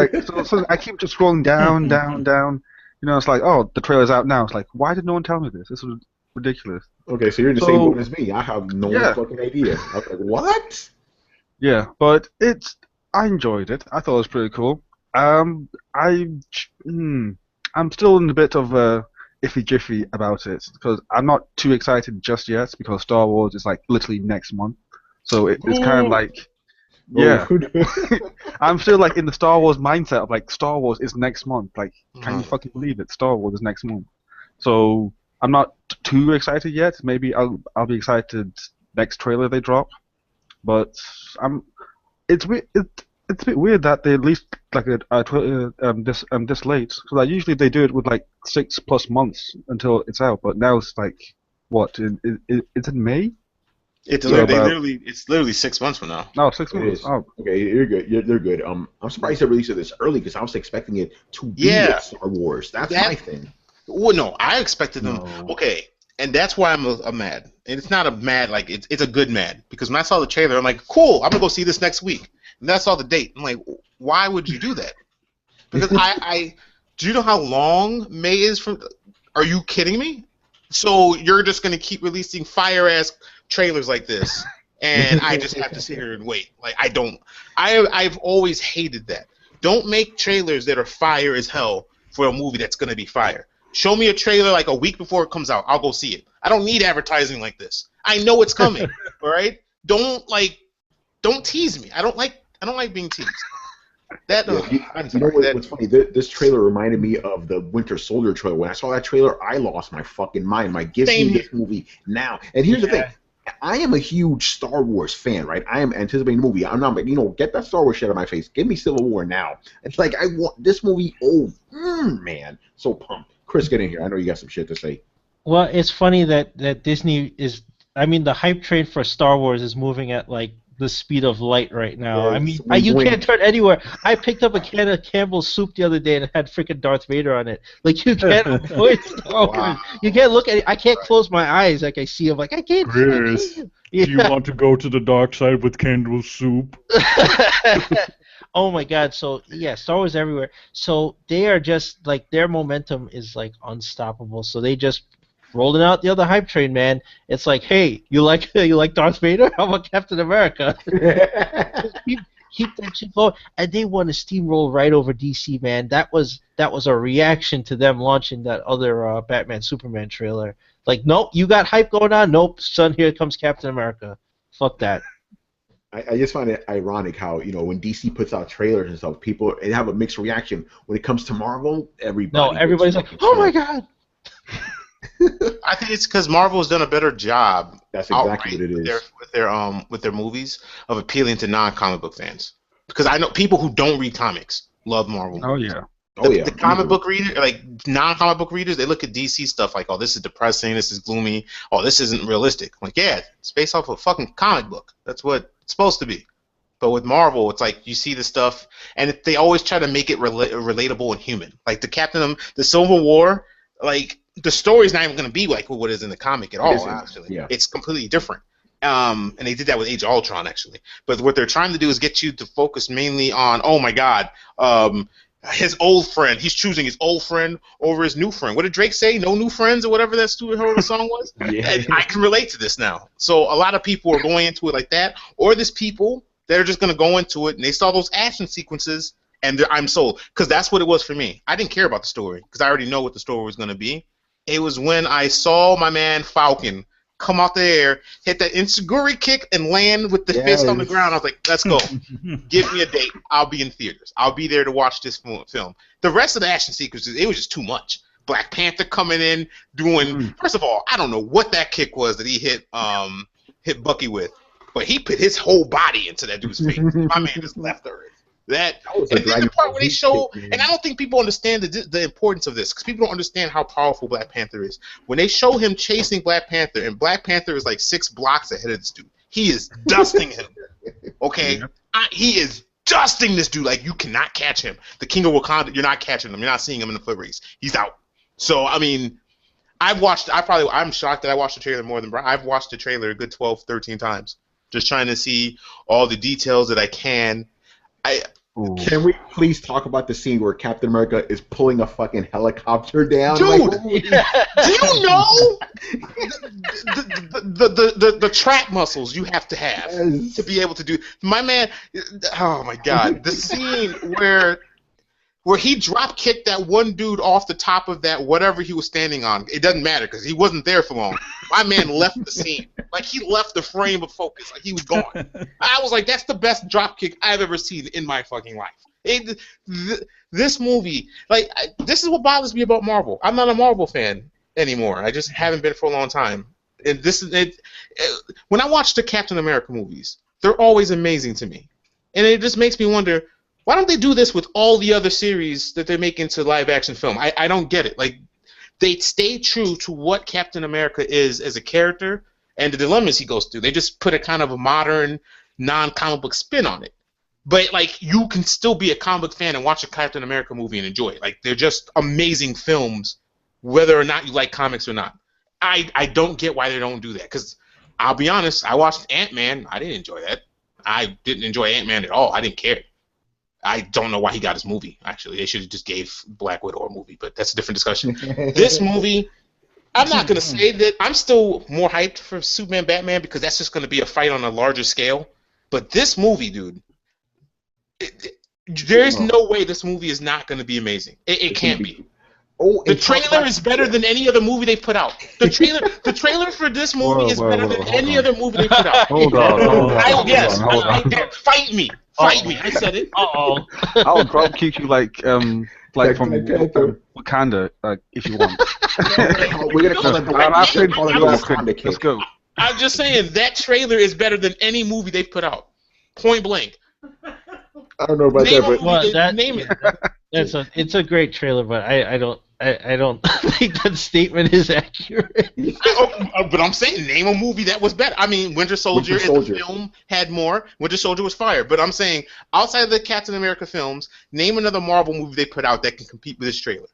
so I keep just scrolling down. It's like, oh, the trailer's out now. It's like, why did no one tell me this? This is ridiculous. Okay, so you're in the same boat as me. I have no fucking idea. I was like, what? Yeah, but I enjoyed it. I thought it was pretty cool. I'm still in a bit of iffy jiffy about it because I'm not too excited just yet because Star Wars is like literally next month. So it's kind of like, yeah. I'm still like in the Star Wars mindset of like Star Wars is next month. Like, can you fucking believe it? Star Wars is next month. So I'm not too excited yet. Maybe I'll be excited next trailer they drop. But it's a bit weird that they released like this late. So like usually they do it with like 6+ months until it's out. But now it's like what? It's in May. It's literally 6 months from now. No, 6 months. Oh. Okay, you're good. They're good. I'm surprised they released it this early because I was expecting it to be Star Wars. That's my thing. Well, no, I expected them. No. Okay, and that's why I'm mad. And it's not a mad like it's a good mad because when I saw the trailer, I'm like, cool, I'm gonna go see this next week. And then I saw the date. I'm like, why would you do that? Because I do you know how long May is from? Are you kidding me? So you're just gonna keep releasing fire ass trailers like this, and I just have to sit here and wait. Like I've always hated that. Don't make trailers that are fire as hell for a movie that's gonna be fire. Show me a trailer like a week before it comes out. I'll go see it. I don't need advertising like this. I know it's coming. All right? Don't tease me. I don't like being teased. What's funny? This trailer reminded me of the Winter Soldier trailer. When I saw that trailer, I lost my fucking mind. Like, give me this movie now. And here's the thing. I am a huge Star Wars fan, right? I am anticipating the movie. I'm not, get that Star Wars shit out of my face. Give me Civil War now. It's like, I want this movie. Oh, man. So pumped. Chris, get in here. I know you got some shit to say. Well, it's funny that Disney is. I mean, the hype train for Star Wars is moving at like the speed of light right now. I mean, you can't turn anywhere. I picked up a can of Campbell's soup the other day and it had freaking Darth Vader on it. Like, you can't avoid Star Wars. You can't look at it. I can't close my eyes like I see him. Like, I can't. Chris, do you want to go to the dark side with Campbell's soup? Oh my God! So yeah, Star Wars everywhere. So they are just like their momentum is like unstoppable. So they just rolling out the other hype train, man. It's like, hey, you like Darth Vader? How about Captain America? keep that shit going. And they want to steamroll right over DC, man. That was a reaction to them launching that other Batman Superman trailer. Like, nope, you got hype going on. Nope, son, here comes Captain America. Fuck that. I just find it ironic how, when DC puts out trailers and stuff, people have a mixed reaction. When it comes to Marvel, everybody's like, oh my God. I think it's because Marvel has done a better job. That's exactly what it is. With their movies of appealing to non-comic book fans. Because I know people who don't read comics love Marvel. Oh yeah. The comic book reader, like non-comic book readers, they look at DC stuff like, oh, this is depressing, this is gloomy, oh, this isn't realistic. I'm like, yeah, it's based off of a fucking comic book. That's what it's supposed to be. But with Marvel, it's like you see the stuff, and they always try to make it relatable and human. Like the Civil War, like the story's not even going to be like what is in the comic at all. Actually, it's completely different. And they did that with Age of Ultron, actually. But what they're trying to do is get you to focus mainly on, oh my God, his old friend. He's choosing his old friend over his new friend. What did Drake say? No new friends, or whatever that Stuart Hurley song was? And I can relate to this now. So a lot of people are going into it like that, or there's people that are just going to go into it, and they saw those action sequences, and I'm sold. Because that's what it was for me. I didn't care about the story, because I already know what the story was going to be. It was when I saw my man Falcon come out the air, hit that Insuguri kick, and land with the fist on the ground. I was like, let's go. Give me a date. I'll be in theaters. I'll be there to watch this film. The rest of the action sequences, it was just too much. Black Panther coming in, doing... First of all, I don't know what that kick was that he hit Bucky with, but he put his whole body into that dude's face. My man just left the earth. And then the part where they show, and I don't think people understand the importance of this, because people don't understand how powerful Black Panther is. When they show him chasing Black Panther, and Black Panther is like 6 blocks ahead of this dude, he is dusting him. Okay? He is dusting this dude like you cannot catch him. The King of Wakanda, you're not catching him. You're not seeing him in the foot race. He's out. So, I mean, I'm shocked that I watched the trailer more than Brian. I've watched the trailer a good 12, 13 times, just trying to see all the details that I can. Can we please talk about the scene where Captain America is pulling a fucking helicopter down? Dude, do you know the trap muscles you have to have to be able to do? My man, oh my God, the scene where he drop kicked that one dude off the top of that whatever he was standing on. It doesn't matter because he wasn't there for long. My man left the scene. Like, he left the frame of focus. Like, he was gone. I was like, that's the best drop kick I've ever seen in my fucking life. This movie, like, this is what bothers me about Marvel. I'm not a Marvel fan anymore. I just haven't been for a long time. And when I watch the Captain America movies, they're always amazing to me. And it just makes me wonder, why don't they do this with all the other series that they make into live-action film? I don't get it. Like, they stay true to what Captain America is as a character and the dilemmas he goes through. They just put a kind of a modern, non-comic book spin on it. But, like, you can still be a comic book fan and watch a Captain America movie and enjoy it. Like, they're just amazing films, whether or not you like comics or not. I don't get why they don't do that. Because, I'll be honest, I watched Ant-Man. I didn't enjoy that. I didn't enjoy Ant-Man at all. I didn't care. I don't know why he got his movie, actually. They should have just gave Black Widow a movie, but that's a different discussion. This movie, I'm not going to say that. I'm still more hyped for Superman Batman because that's just going to be a fight on a larger scale. But this movie, dude, there is no way this movie is not going to be amazing. It can't be. The trailer is better than any other movie they've put out. The trailer for this movie is better than any other movie they put out. Hold on. Yes, fight me. Fight me. I said it. I'll drop kick you like from Wakanda, if you want. We're gonna call it Let's go. I'm just saying that trailer is better than any movie they've put out. Point blank. I don't know about Name it. It's a great trailer, but I don't think that statement is accurate. But I'm saying, name a movie that was better. I mean, Winter Soldier as a film had more. Winter Soldier was fire. But I'm saying, outside of the Captain America films, name another Marvel movie they put out that can compete with this trailer.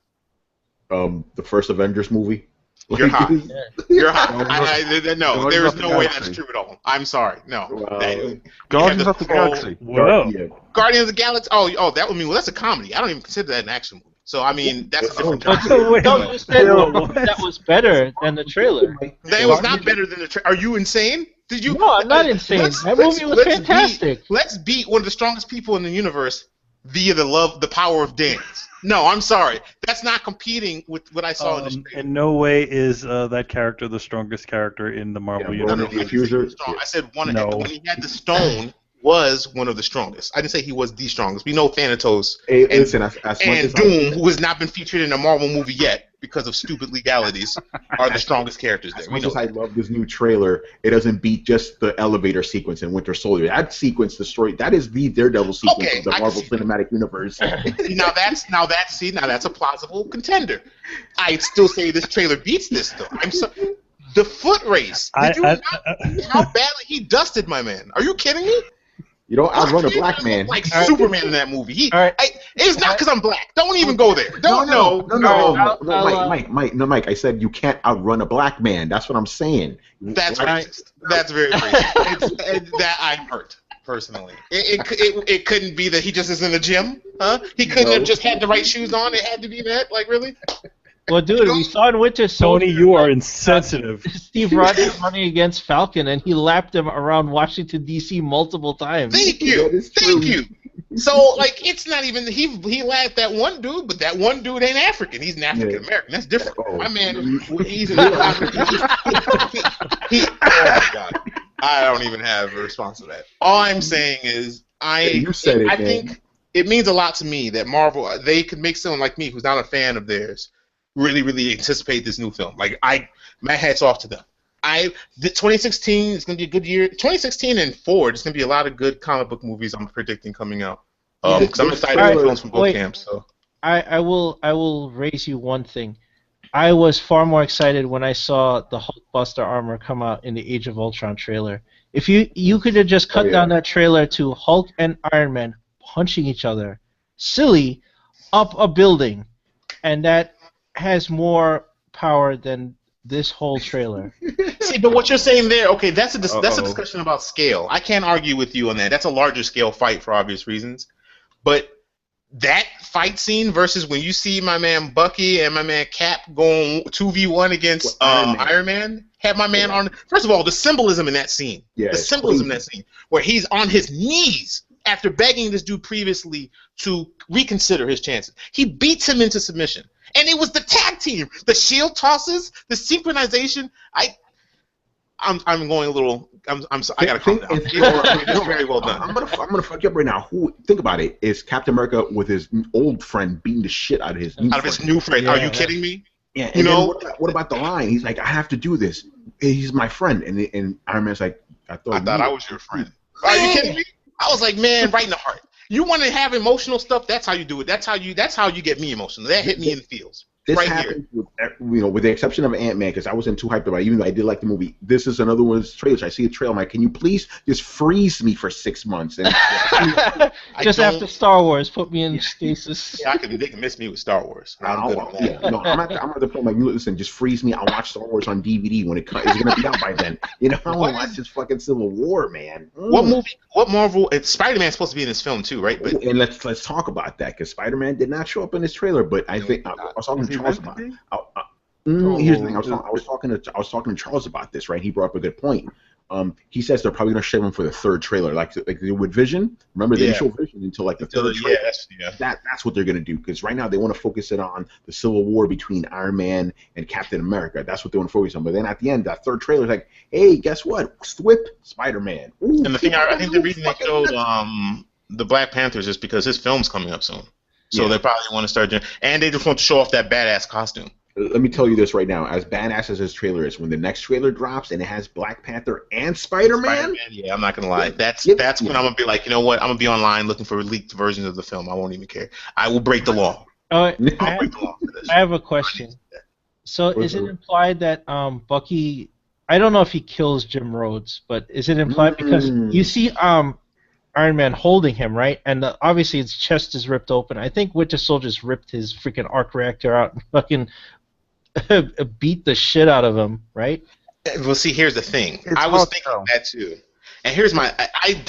The first Avengers movie. You're hot. You're hot. No, there is no way that's true at all. I'm sorry. No. Guardians of the Galaxy. Guardians of the Galaxy. Oh, that would mean, well, that's a comedy. I don't even consider that an action movie. So, I mean, that's a different genre. You said that was better than the trailer. That was not better than the trailer. Are you insane? Did you? No, I'm not insane. That movie was fantastic. Let's beat one of the strongest people in the universe via the power of dance. No, I'm sorry. That's not competing with what I saw in the trailer. In no way is that character the strongest character in the Marvel universe. I said when he had the stone was one of the strongest. I didn't say he was the strongest. We know Thanatos and Doom, who has not been featured in a Marvel movie yet because of stupid legalities, are the strongest characters there. As much as I love this new trailer, it doesn't beat just the elevator sequence in Winter Soldier. That sequence, that is the Daredevil sequence of the Marvel Cinematic Universe. Now that's a plausible contender. I'd still say this trailer beats this though. The foot race. Did you not see how badly he dusted my man? Are you kidding me? You don't outrun a Panther black looked man. like Superman in that movie. All right. It's not because I'm black. Don't even go there. No, Don't no, know. no, no, I'll- no, I'll, Mike. I said you can't outrun a black man. That's what I'm saying. That's Right? racist. That's very racist. That I'm hurt personally. It couldn't be that he just is in the gym, huh? He couldn't have just had the right shoes on. It had to be that. Like really? Well, dude, we saw in Winter Soldier. Tony, you are insensitive. Steve Rogers running against Falcon, and he lapped him around Washington D.C. multiple times. Thank That you. is true. Thank you. So like it's not even he laughed at one dude, but that one dude ain't African. He's an African American. That's different. Oh. My man, he's an African. Oh my God. I don't even have a response to that. All I'm saying is You said it, I man. think it means a lot to me that Marvel they could make someone like me who's not a fan of theirs really, really anticipate this new film. Like my hat's off to them. The 2016 is going to be a good year. 2016 and forward, it's going to be a lot of good comic book movies I'm predicting coming out. Because I'm excited for films from both camps. So I will raise you one thing. I was far more excited when I saw the Hulkbuster armor come out in the Age of Ultron trailer. If you could have just cut down that trailer to Hulk and Iron Man punching each other, silly, up a building, and that has more power than this whole trailer. see, but what you're saying there, okay, that's a discussion about scale. I can't argue with you on that. That's a larger scale fight for obvious reasons. But that fight scene versus when you see my man Bucky and my man Cap going 2v1 against Iron Man, had my man on. First of all, the symbolism in that scene, the symbolism in that scene, where he's on his knees after begging this dude previously to reconsider his chances. He beats him into submission. And it was the tag team, the shield tosses, the synchronization. I'm going a little. I gotta calm down. It's very well done. I'm gonna fuck you up right now. Think about it. It's Captain America with his old friend beating the shit out of his new friend. Are you kidding me? Yeah. And then what about the line? He's like, I have to do this. He's my friend. And Iron Man's like, I thought I was your friend. Are you kidding me? I was like, man, right in the heart. You want to have emotional stuff? That's how you do it. That's how you get me emotional. That hit me in the feels. This right happens with the exception of Ant-Man, because I wasn't too hyped about it, even though I did like the movie. This is another one of those trailers. I see a trailer, I'm like, can you please just freeze me for 6 months? And just after Star Wars, put me in stasis. Yeah, they can miss me with Star Wars. I'm good on that. No, I'm at the point like, listen, just freeze me. I'll watch Star Wars on DVD when it's going to be out by then. You know, I want to watch this fucking Civil War, man. What movie? What Marvel? Spider-Man's supposed to be in this film too, right? But, and let's talk about that, because Spider-Man did not show up in this trailer. But I think I was talking to Charles about it. Here's the thing. I was talking to Charles about this. Right, he brought up a good point. He says they're probably going to show him for the third trailer, like with Vision. Remember, they didn't show Vision until like the third trailer. That's what they're going to do, because right now they want to focus it on the Civil War between Iron Man and Captain America. That's what they want to focus on. But then at the end, that third trailer is like, hey, guess what? Swip Spider-Man. And the thing, I think the reason they showed the Black Panthers is because his film's coming up soon. So they probably want to start doing, and they just want to show off that badass costume. Let me tell you this right now. As badass as this trailer is, when the next trailer drops and it has Black Panther and Spider-Man, yeah, I'm not gonna lie. That's when I'm gonna be like, you know what? I'm gonna be online looking for leaked versions of the film. I won't even care. I will break the law. I have a question. So is it implied that Bucky? I don't know if he kills Jim Rhodes, but is it implied because you see Iron Man holding him, right? And obviously his chest is ripped open. I think Winter Soldier's ripped his freaking arc reactor out and fucking beat the shit out of him, right? Well, see, here's the thing. I was thinking that too. And here's my...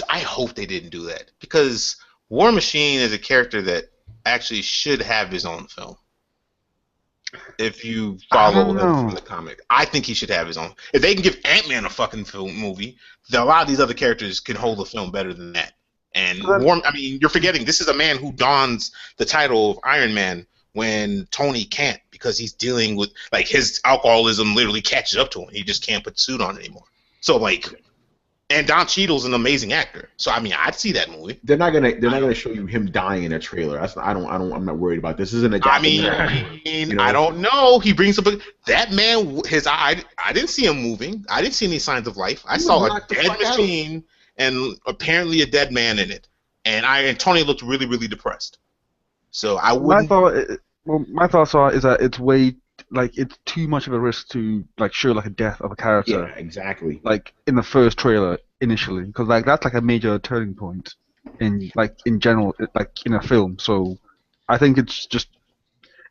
I hope they didn't do that, because War Machine is a character that actually should have his own film. If you follow him from the comic, I think he should have his own. If they can give Ant-Man a fucking film movie, a lot of these other characters can hold a film better than that. And you're forgetting this is a man who dons the title of Iron Man when Tony can't, because he's dealing with, like, his alcoholism literally catches up to him. He just can't put the suit on anymore. So, like, and Don Cheadle's an amazing actor. So I mean, I'd see that movie. They're not gonna show you him dying in a trailer. I'm not worried about this. This isn't a documentary. I don't know. He brings up that man. I didn't see him moving. I didn't see any signs of life. I saw a dead machine and apparently a dead man in it. And Tony looked really, really depressed. So I wouldn't. My thoughts is that it's it's too much of a risk to show a death of a character. Yeah, exactly. Like in the first trailer, initially, because like that's like a major turning point in general, like in a film. So I think it's just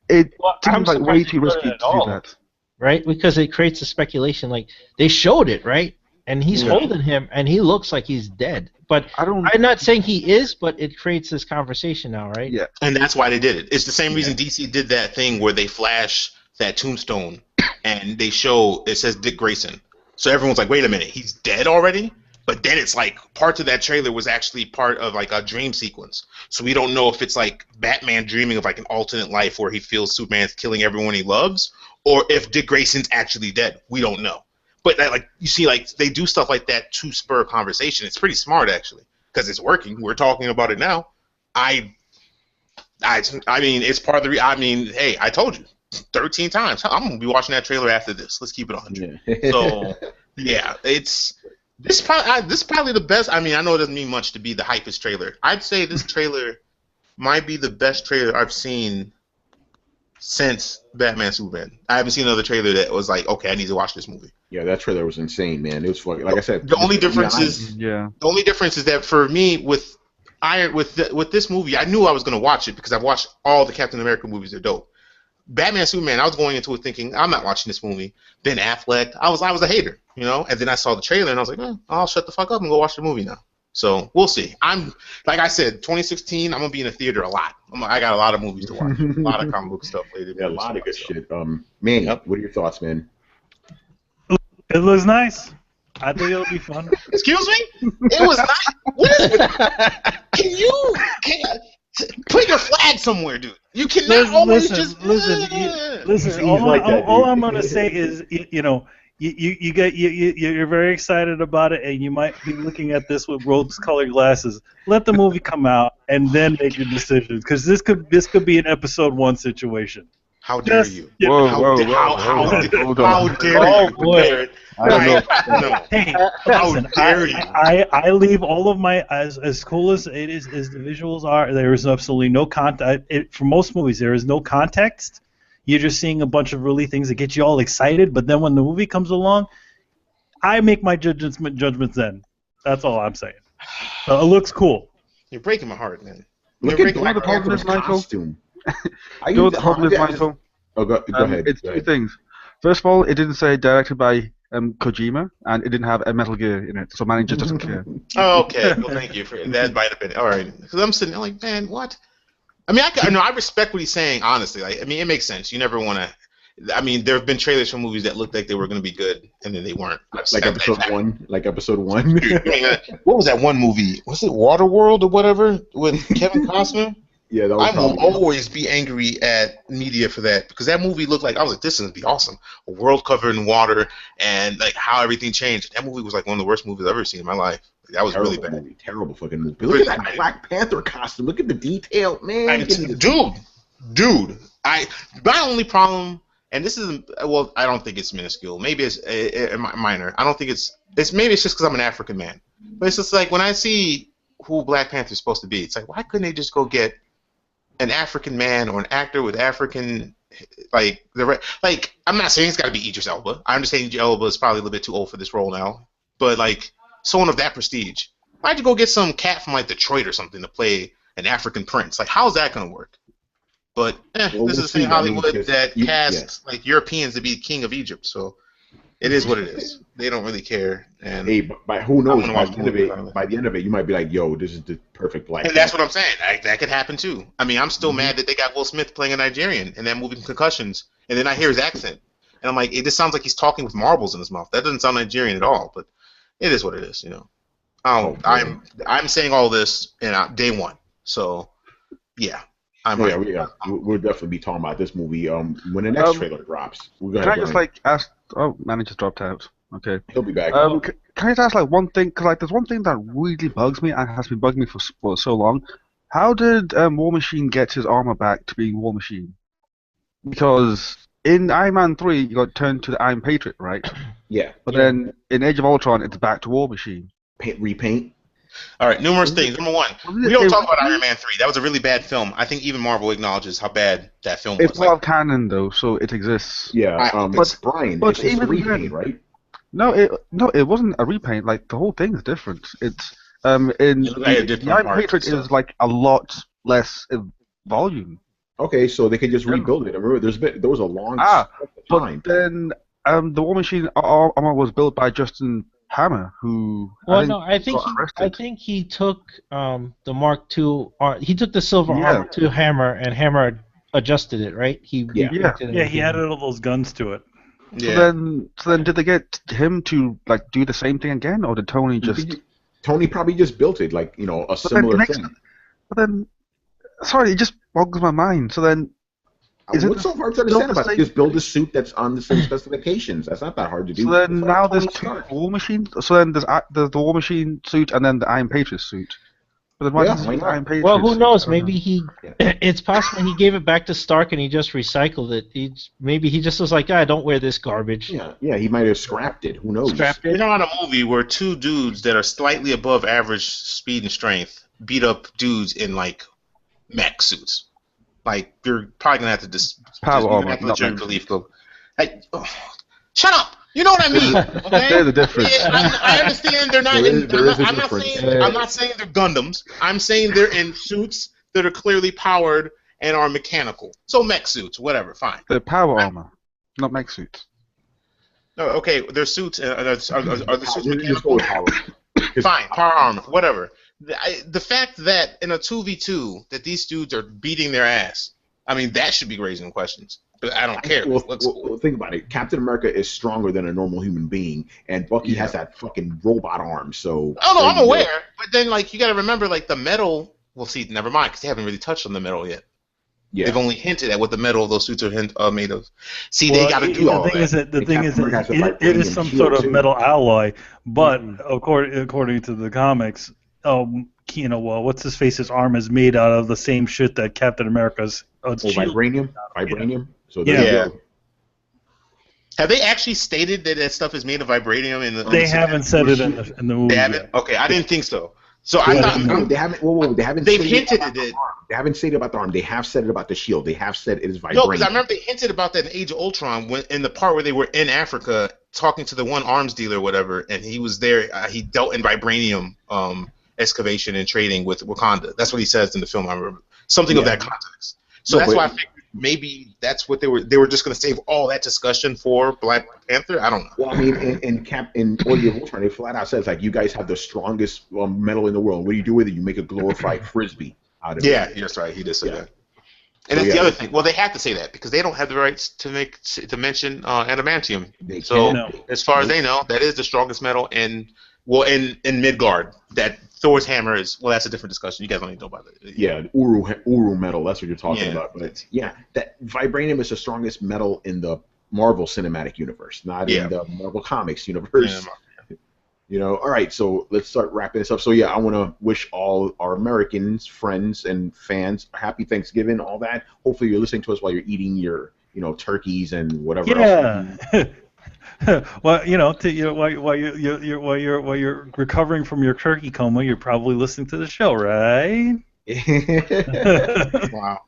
it Well, I'm seems like way surprised too they put it risky at to do all. that. Right? Because it creates a speculation. Like they showed it, right? And he's holding him, and he looks like he's dead. But I don't. I'm not saying he is, but it creates this conversation now, right? Yeah. And that's why they did it. It's the same reason DC did that thing where they flash that tombstone and they show it says Dick Grayson. So everyone's like, wait a minute, he's dead already? But then it's like parts of that trailer was actually part of like a dream sequence. So we don't know if it's like Batman dreaming of like an alternate life where he feels Superman's killing everyone he loves, or if Dick Grayson's actually dead. We don't know. But like you see, like they do stuff like that to spur conversation. It's pretty smart actually because it's working. We're talking about it now. I mean, it's part of the. I mean, hey, I told you 13 times. I'm gonna be watching that trailer after this. Let's keep it 100. Yeah. So yeah, this is probably the best. I mean, I know it doesn't mean much to be the hypest trailer. I'd say this trailer might be the best trailer I've seen since Batman Superman. I haven't seen another trailer that was like, okay, I need to watch this movie. Yeah, that trailer was insane, man. It was fucking, like I said. The only difference is Yeah. the only difference is that for me with this movie, I knew I was gonna watch it because I've watched all the Captain America movies. They're dope. Batman Superman, I was going into it thinking I'm not watching this movie. Ben Affleck, I was a hater, you know. And then I saw the trailer and I was like, I'll shut the fuck up and go watch the movie now. So we'll see. I'm like I said, 2016. I'm gonna be in the theater a lot. I got a lot of movies to watch, a lot of comic book stuff later. Yeah, a lot of good shit. Manny, what are your thoughts, man? It looks nice. I think it'll be fun. Excuse me? It was not. What is it? Can you put your flag somewhere, dude? You cannot always just listen. All All I'm gonna say is, you're very excited about it, and you might be looking at this with rose-colored glasses. Let the movie come out, and then make your decision, because this could be an episode 1 situation. How dare you? Whoa, How dare you? Oh, boy. I don't know. No. Hey, How listen, dare you? I leave all of my as cool as it is as the visuals are. There is absolutely no context. For most movies, there is no context. You're just seeing a bunch of really things that get you all excited. But then when the movie comes along, I make my judgments then. That's all I'm saying. So it looks cool. You're breaking my heart, man. Look You're at breaking my Black heart. Panther's costume. You know what the problem is, Michael? Oh, go ahead. It's two things. First of all, it didn't say directed by Kojima, and it didn't have a Metal Gear in it, so man just doesn't care. Oh, okay. Well, thank you for that. Might have been all right. Because I'm sitting there like, man, what? I mean, I respect what he's saying. Honestly, like, I mean, it makes sense. You never want to. I mean, there have been trailers for movies that looked like they were going to be good, and then they weren't. Like episode 1. Like episode 1. What was that one movie? Was it Waterworld or whatever with Kevin Costner? Yeah, that was I will always be angry at media for that because that movie looked like I was like, this is gonna be awesome. A world covered in water and like how everything changed. That movie was like one of the worst movies I've ever seen in my life. Like, that was really bad. Movie. Terrible fucking movie. Look at that Black Panther costume. Look at the detail, man. Dude. My only problem, and this isn't. Well, I don't think it's minuscule. Maybe it's minor. I don't think it's maybe it's just because I'm an African man. But it's just like when I see who Black Panther's supposed to be, it's like why couldn't they just go get an African man or an actor with African, like I'm not saying it's got to be Idris Elba. I understand Idris Elba is probably a little bit too old for this role now, but like someone of that prestige. Why'd you go get some cat from like Detroit or something to play an African prince? Like how's that gonna work? But this is the same Hollywood that casts like Europeans to be king of Egypt, so it is what it is. They don't really care. And hey, but who knows? By the end of it, you might be like, "Yo, this is the perfect Black." And that's what I'm saying. That could happen too. I mean, I'm still mad that they got Will Smith playing a Nigerian in that movie Concussions, and then I hear his accent, and I'm like, it just sounds like he's talking with marbles in his mouth. That doesn't sound Nigerian at all. But it is what it is, you know. I'm saying all this in day 1, so yeah. We'll definitely be talking about this movie when the next trailer drops. Can I just like ask? Oh, man, it just dropped out. Okay. He'll be back. Can I just ask like one thing? Because like there's one thing that really bugs me and has been bugging me for so long. How did War Machine get his armor back to being War Machine? Because in Iron Man 3, you got turned to the Iron Patriot, right? Yeah. But then in Age of Ultron, it's back to War Machine. Repaint. All right, numerous things. Number 1, we don't talk about Iron Man 3. That was a really bad film. I think even Marvel acknowledges how bad that film was. It's not canon though, so it exists. Yeah, but Brian, but it's just even repaint, right? No, it wasn't a repaint. Like the whole thing is different. It's in It looked like a the different Iron part Patriot and is stuff. like a lot less in volume. Okay, so they could just Yeah. rebuild it. I remember there was a long Ah, but time. then the War Machine armor was built by Justin Hammer, who I Well, think no, I think got he, I arrested. think he took the Mark II. He took the silver Yeah. armor to Hammer, and Hammer adjusted it, right? He Yeah. repainted it. Yeah, and he gave added him- all those guns to it. So Yeah. then did they get him to like do the same thing again, or did Tony just? Tony probably just built it like a But then similar it makes. thing. But then, sorry, it just boggles my mind. So then, is it What's so hard to still understand the about it? same- Just build a suit that's on the same specifications. That's not that hard to do. So then It's like now there's Tony two Stark. War Machines. So then there's the War Machine suit and then the Iron Patriot suit. But then why Yeah, does he why use the not? Iron Patriot? Well, who suit? knows? I don't know. Maybe he. Yeah. It's possible he gave it back to Stark and he just recycled it. Maybe he just was like, "Ah, don't wear this garbage." Yeah, he might have scrapped it. Who knows? Scrapped We're it. talking about a movie where two dudes that are slightly above average speed and strength beat up dudes in like mech suits. Like you're probably gonna have to Power you're gonna armor, have to not let your mech relief go. Hey, shut up! You know what I mean? Okay. There's a difference. Yeah, I understand they're not. There is a I'm not difference. saying. I'm not saying they're Gundams. I'm saying they're in suits that are clearly powered and are mechanical. So mech suits, whatever, fine. The power armor, not mech suits. No, okay, their suits are the suits Just go mechanical? with power. Fine, power armor, whatever. The fact that in a 2v2 that these dudes are beating their ass, I mean, that should be raising questions. But I don't care. Well, It looks cool. well, think about it. Captain America is stronger than a normal human being, and Bucky has that fucking robot arm. So. Oh no, there I'm you go. aware. But then, like, you got to remember, like, the metal. Well, see, never mind, because they haven't really touched on the metal yet. Yeah. They've only hinted at what the metal of those suits are made of. See, Well, they got to do all the thing that. is that the And thing is Captain that America has a it is vibranium some shield, sort of too. metal alloy, but according to the comics, what's his face's arm is made out of the same shit that Captain America's shield. Vibranium. So there Yeah. you go. Have they actually stated that that stuff is made of vibranium? They haven't said it in the movie. They haven't? yet. Okay, I didn't think so. So They I haven't. thought They haven't. Whoa, they haven't. they've stated hinted about at the it. arm. They haven't stated about the arm. They have said it about the shield. They have said it is vibranium. No, because I remember they hinted about that in Age of Ultron when in the part where they were in Africa talking to the one arms dealer or whatever, and he was there. He dealt in vibranium excavation and trading with Wakanda. That's what he says in the film. I remember something of that context. So No, that's but- why I figured maybe that's what they were just going to save all that discussion for Black Panther. I don't know. Well, I mean, in Age of Ultron, they flat out says like, you guys have the strongest metal in the world. What do you do with it? You make a glorified frisbee out of it. Yeah, that's right. He did say Yeah. that. And that's the other thing. Well, they have to say that because they don't have the rights to mention adamantium. They So can. No. as far as they know, that is the strongest metal in Midgard. That Thor's hammer is. Well, that's a different discussion. You guys don't need to know about it. Yeah, Uru metal. That's what you're talking Yeah. about. But yeah, that vibranium is the strongest metal in the Marvel Cinematic Universe, not in the Marvel Comics universe. All right, so let's start wrapping this up. So yeah, I want to wish all our Americans, friends, and fans a happy Thanksgiving, all that. Hopefully you're listening to us while you're eating your, turkeys and whatever else. Yeah. Well, while you're recovering from your turkey coma, you're probably listening to the show, right? Wow.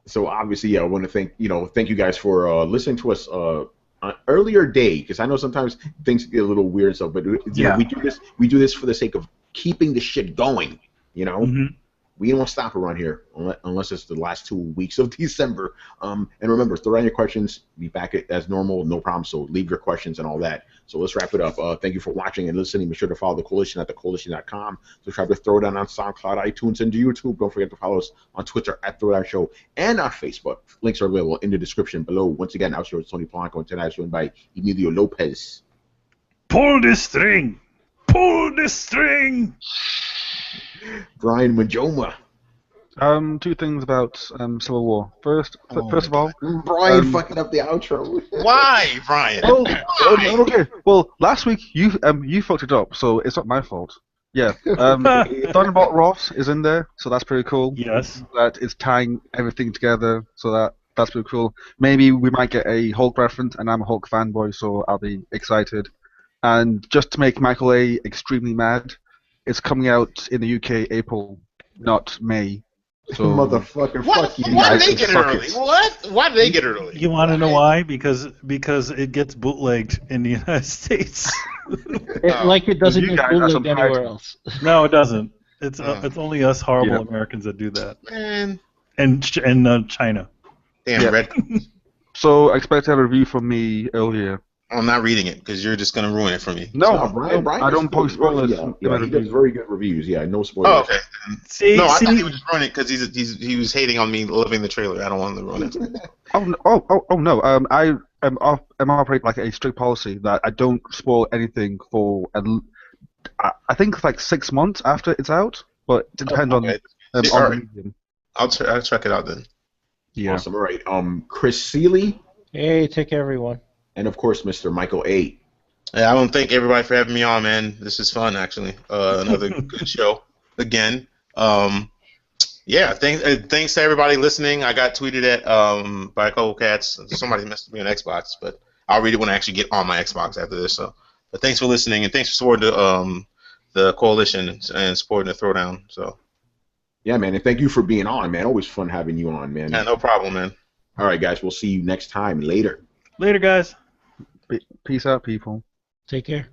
So obviously, yeah, I want to thank you guys for listening to us an earlier day, because I know sometimes things get a little weird and stuff, but we do this for the sake of keeping the shit going. Mhm. We don't stop around here unless it's the last 2 weeks of December. And remember, throw down your questions. Be back as normal, no problem. So leave your questions and all that. So let's wrap it up. Thank you for watching and listening. Be sure to follow the Coalition at thecoalition.com. Subscribe to Throwdown on SoundCloud, iTunes, and YouTube. Don't forget to follow us on Twitter at Throwdown Show and our Facebook. Links are available in the description below. Once again, our show is Tony Polanco, and tonight is joined by Emilio Lopez. Pull the string. Pull the string. Brian Majoma. Two things about Civil War. First of all, Brian fucking up the outro. Why, Brian? okay. Well, last week you fucked it up, so it's not my fault. Yeah. Thunderbolt Ross is in there, so that's pretty cool. Yes. That is tying everything together, so that's pretty cool. Maybe we might get a Hulk reference, and I'm a Hulk fanboy, so I'll be excited. And just to make Michael A. extremely mad, it's coming out in the UK April, not May. So, Motherfucker, What? fuck you. Why guys did they can get it suck early? What? Why did they get it early? You want to know why? Because it gets bootlegged in the United States. Like it doesn't You get guys are some bootlegged anywhere pirates. else. No, it doesn't. It's Oh. it's only us horrible Yeah. Americans that do that, Man, and China. damn Yeah. red. So expect a review from me earlier. I'm not reading it because you're just gonna ruin it for me. No, No, Brian I is don't post spoilers. Yeah, in yeah, my he does reviews. very good reviews. Yeah, no spoilers. Oh, okay. See, No, I see, thought he was just ruining it because he was hating on me loving the trailer. I don't want to ruin it. Oh no. I operate like a strict policy that I don't spoil anything for. I think it's like 6 months after it's out, but it depends Okay. on All the right. medium. I'll check it out then. Yeah. Awesome. All right. Chris Seeley, Hey, take care, everyone. and of course, Mr. Michael A. Yeah, I want to thank everybody for having me on, man. This is fun, actually. Another good show again. Yeah, thanks to everybody listening. I got tweeted at by a couple cats. Somebody messaged me on Xbox, but I'll read it when I actually get on my Xbox after this. So, but thanks for listening and thanks for supporting the coalition and supporting the Throwdown. So, Yeah, man, and thank you for being on, man. Always fun having you on, man. yeah, no problem, man. All right, guys, we'll see you next time. Later. later, guys. Peace out, people. Take care.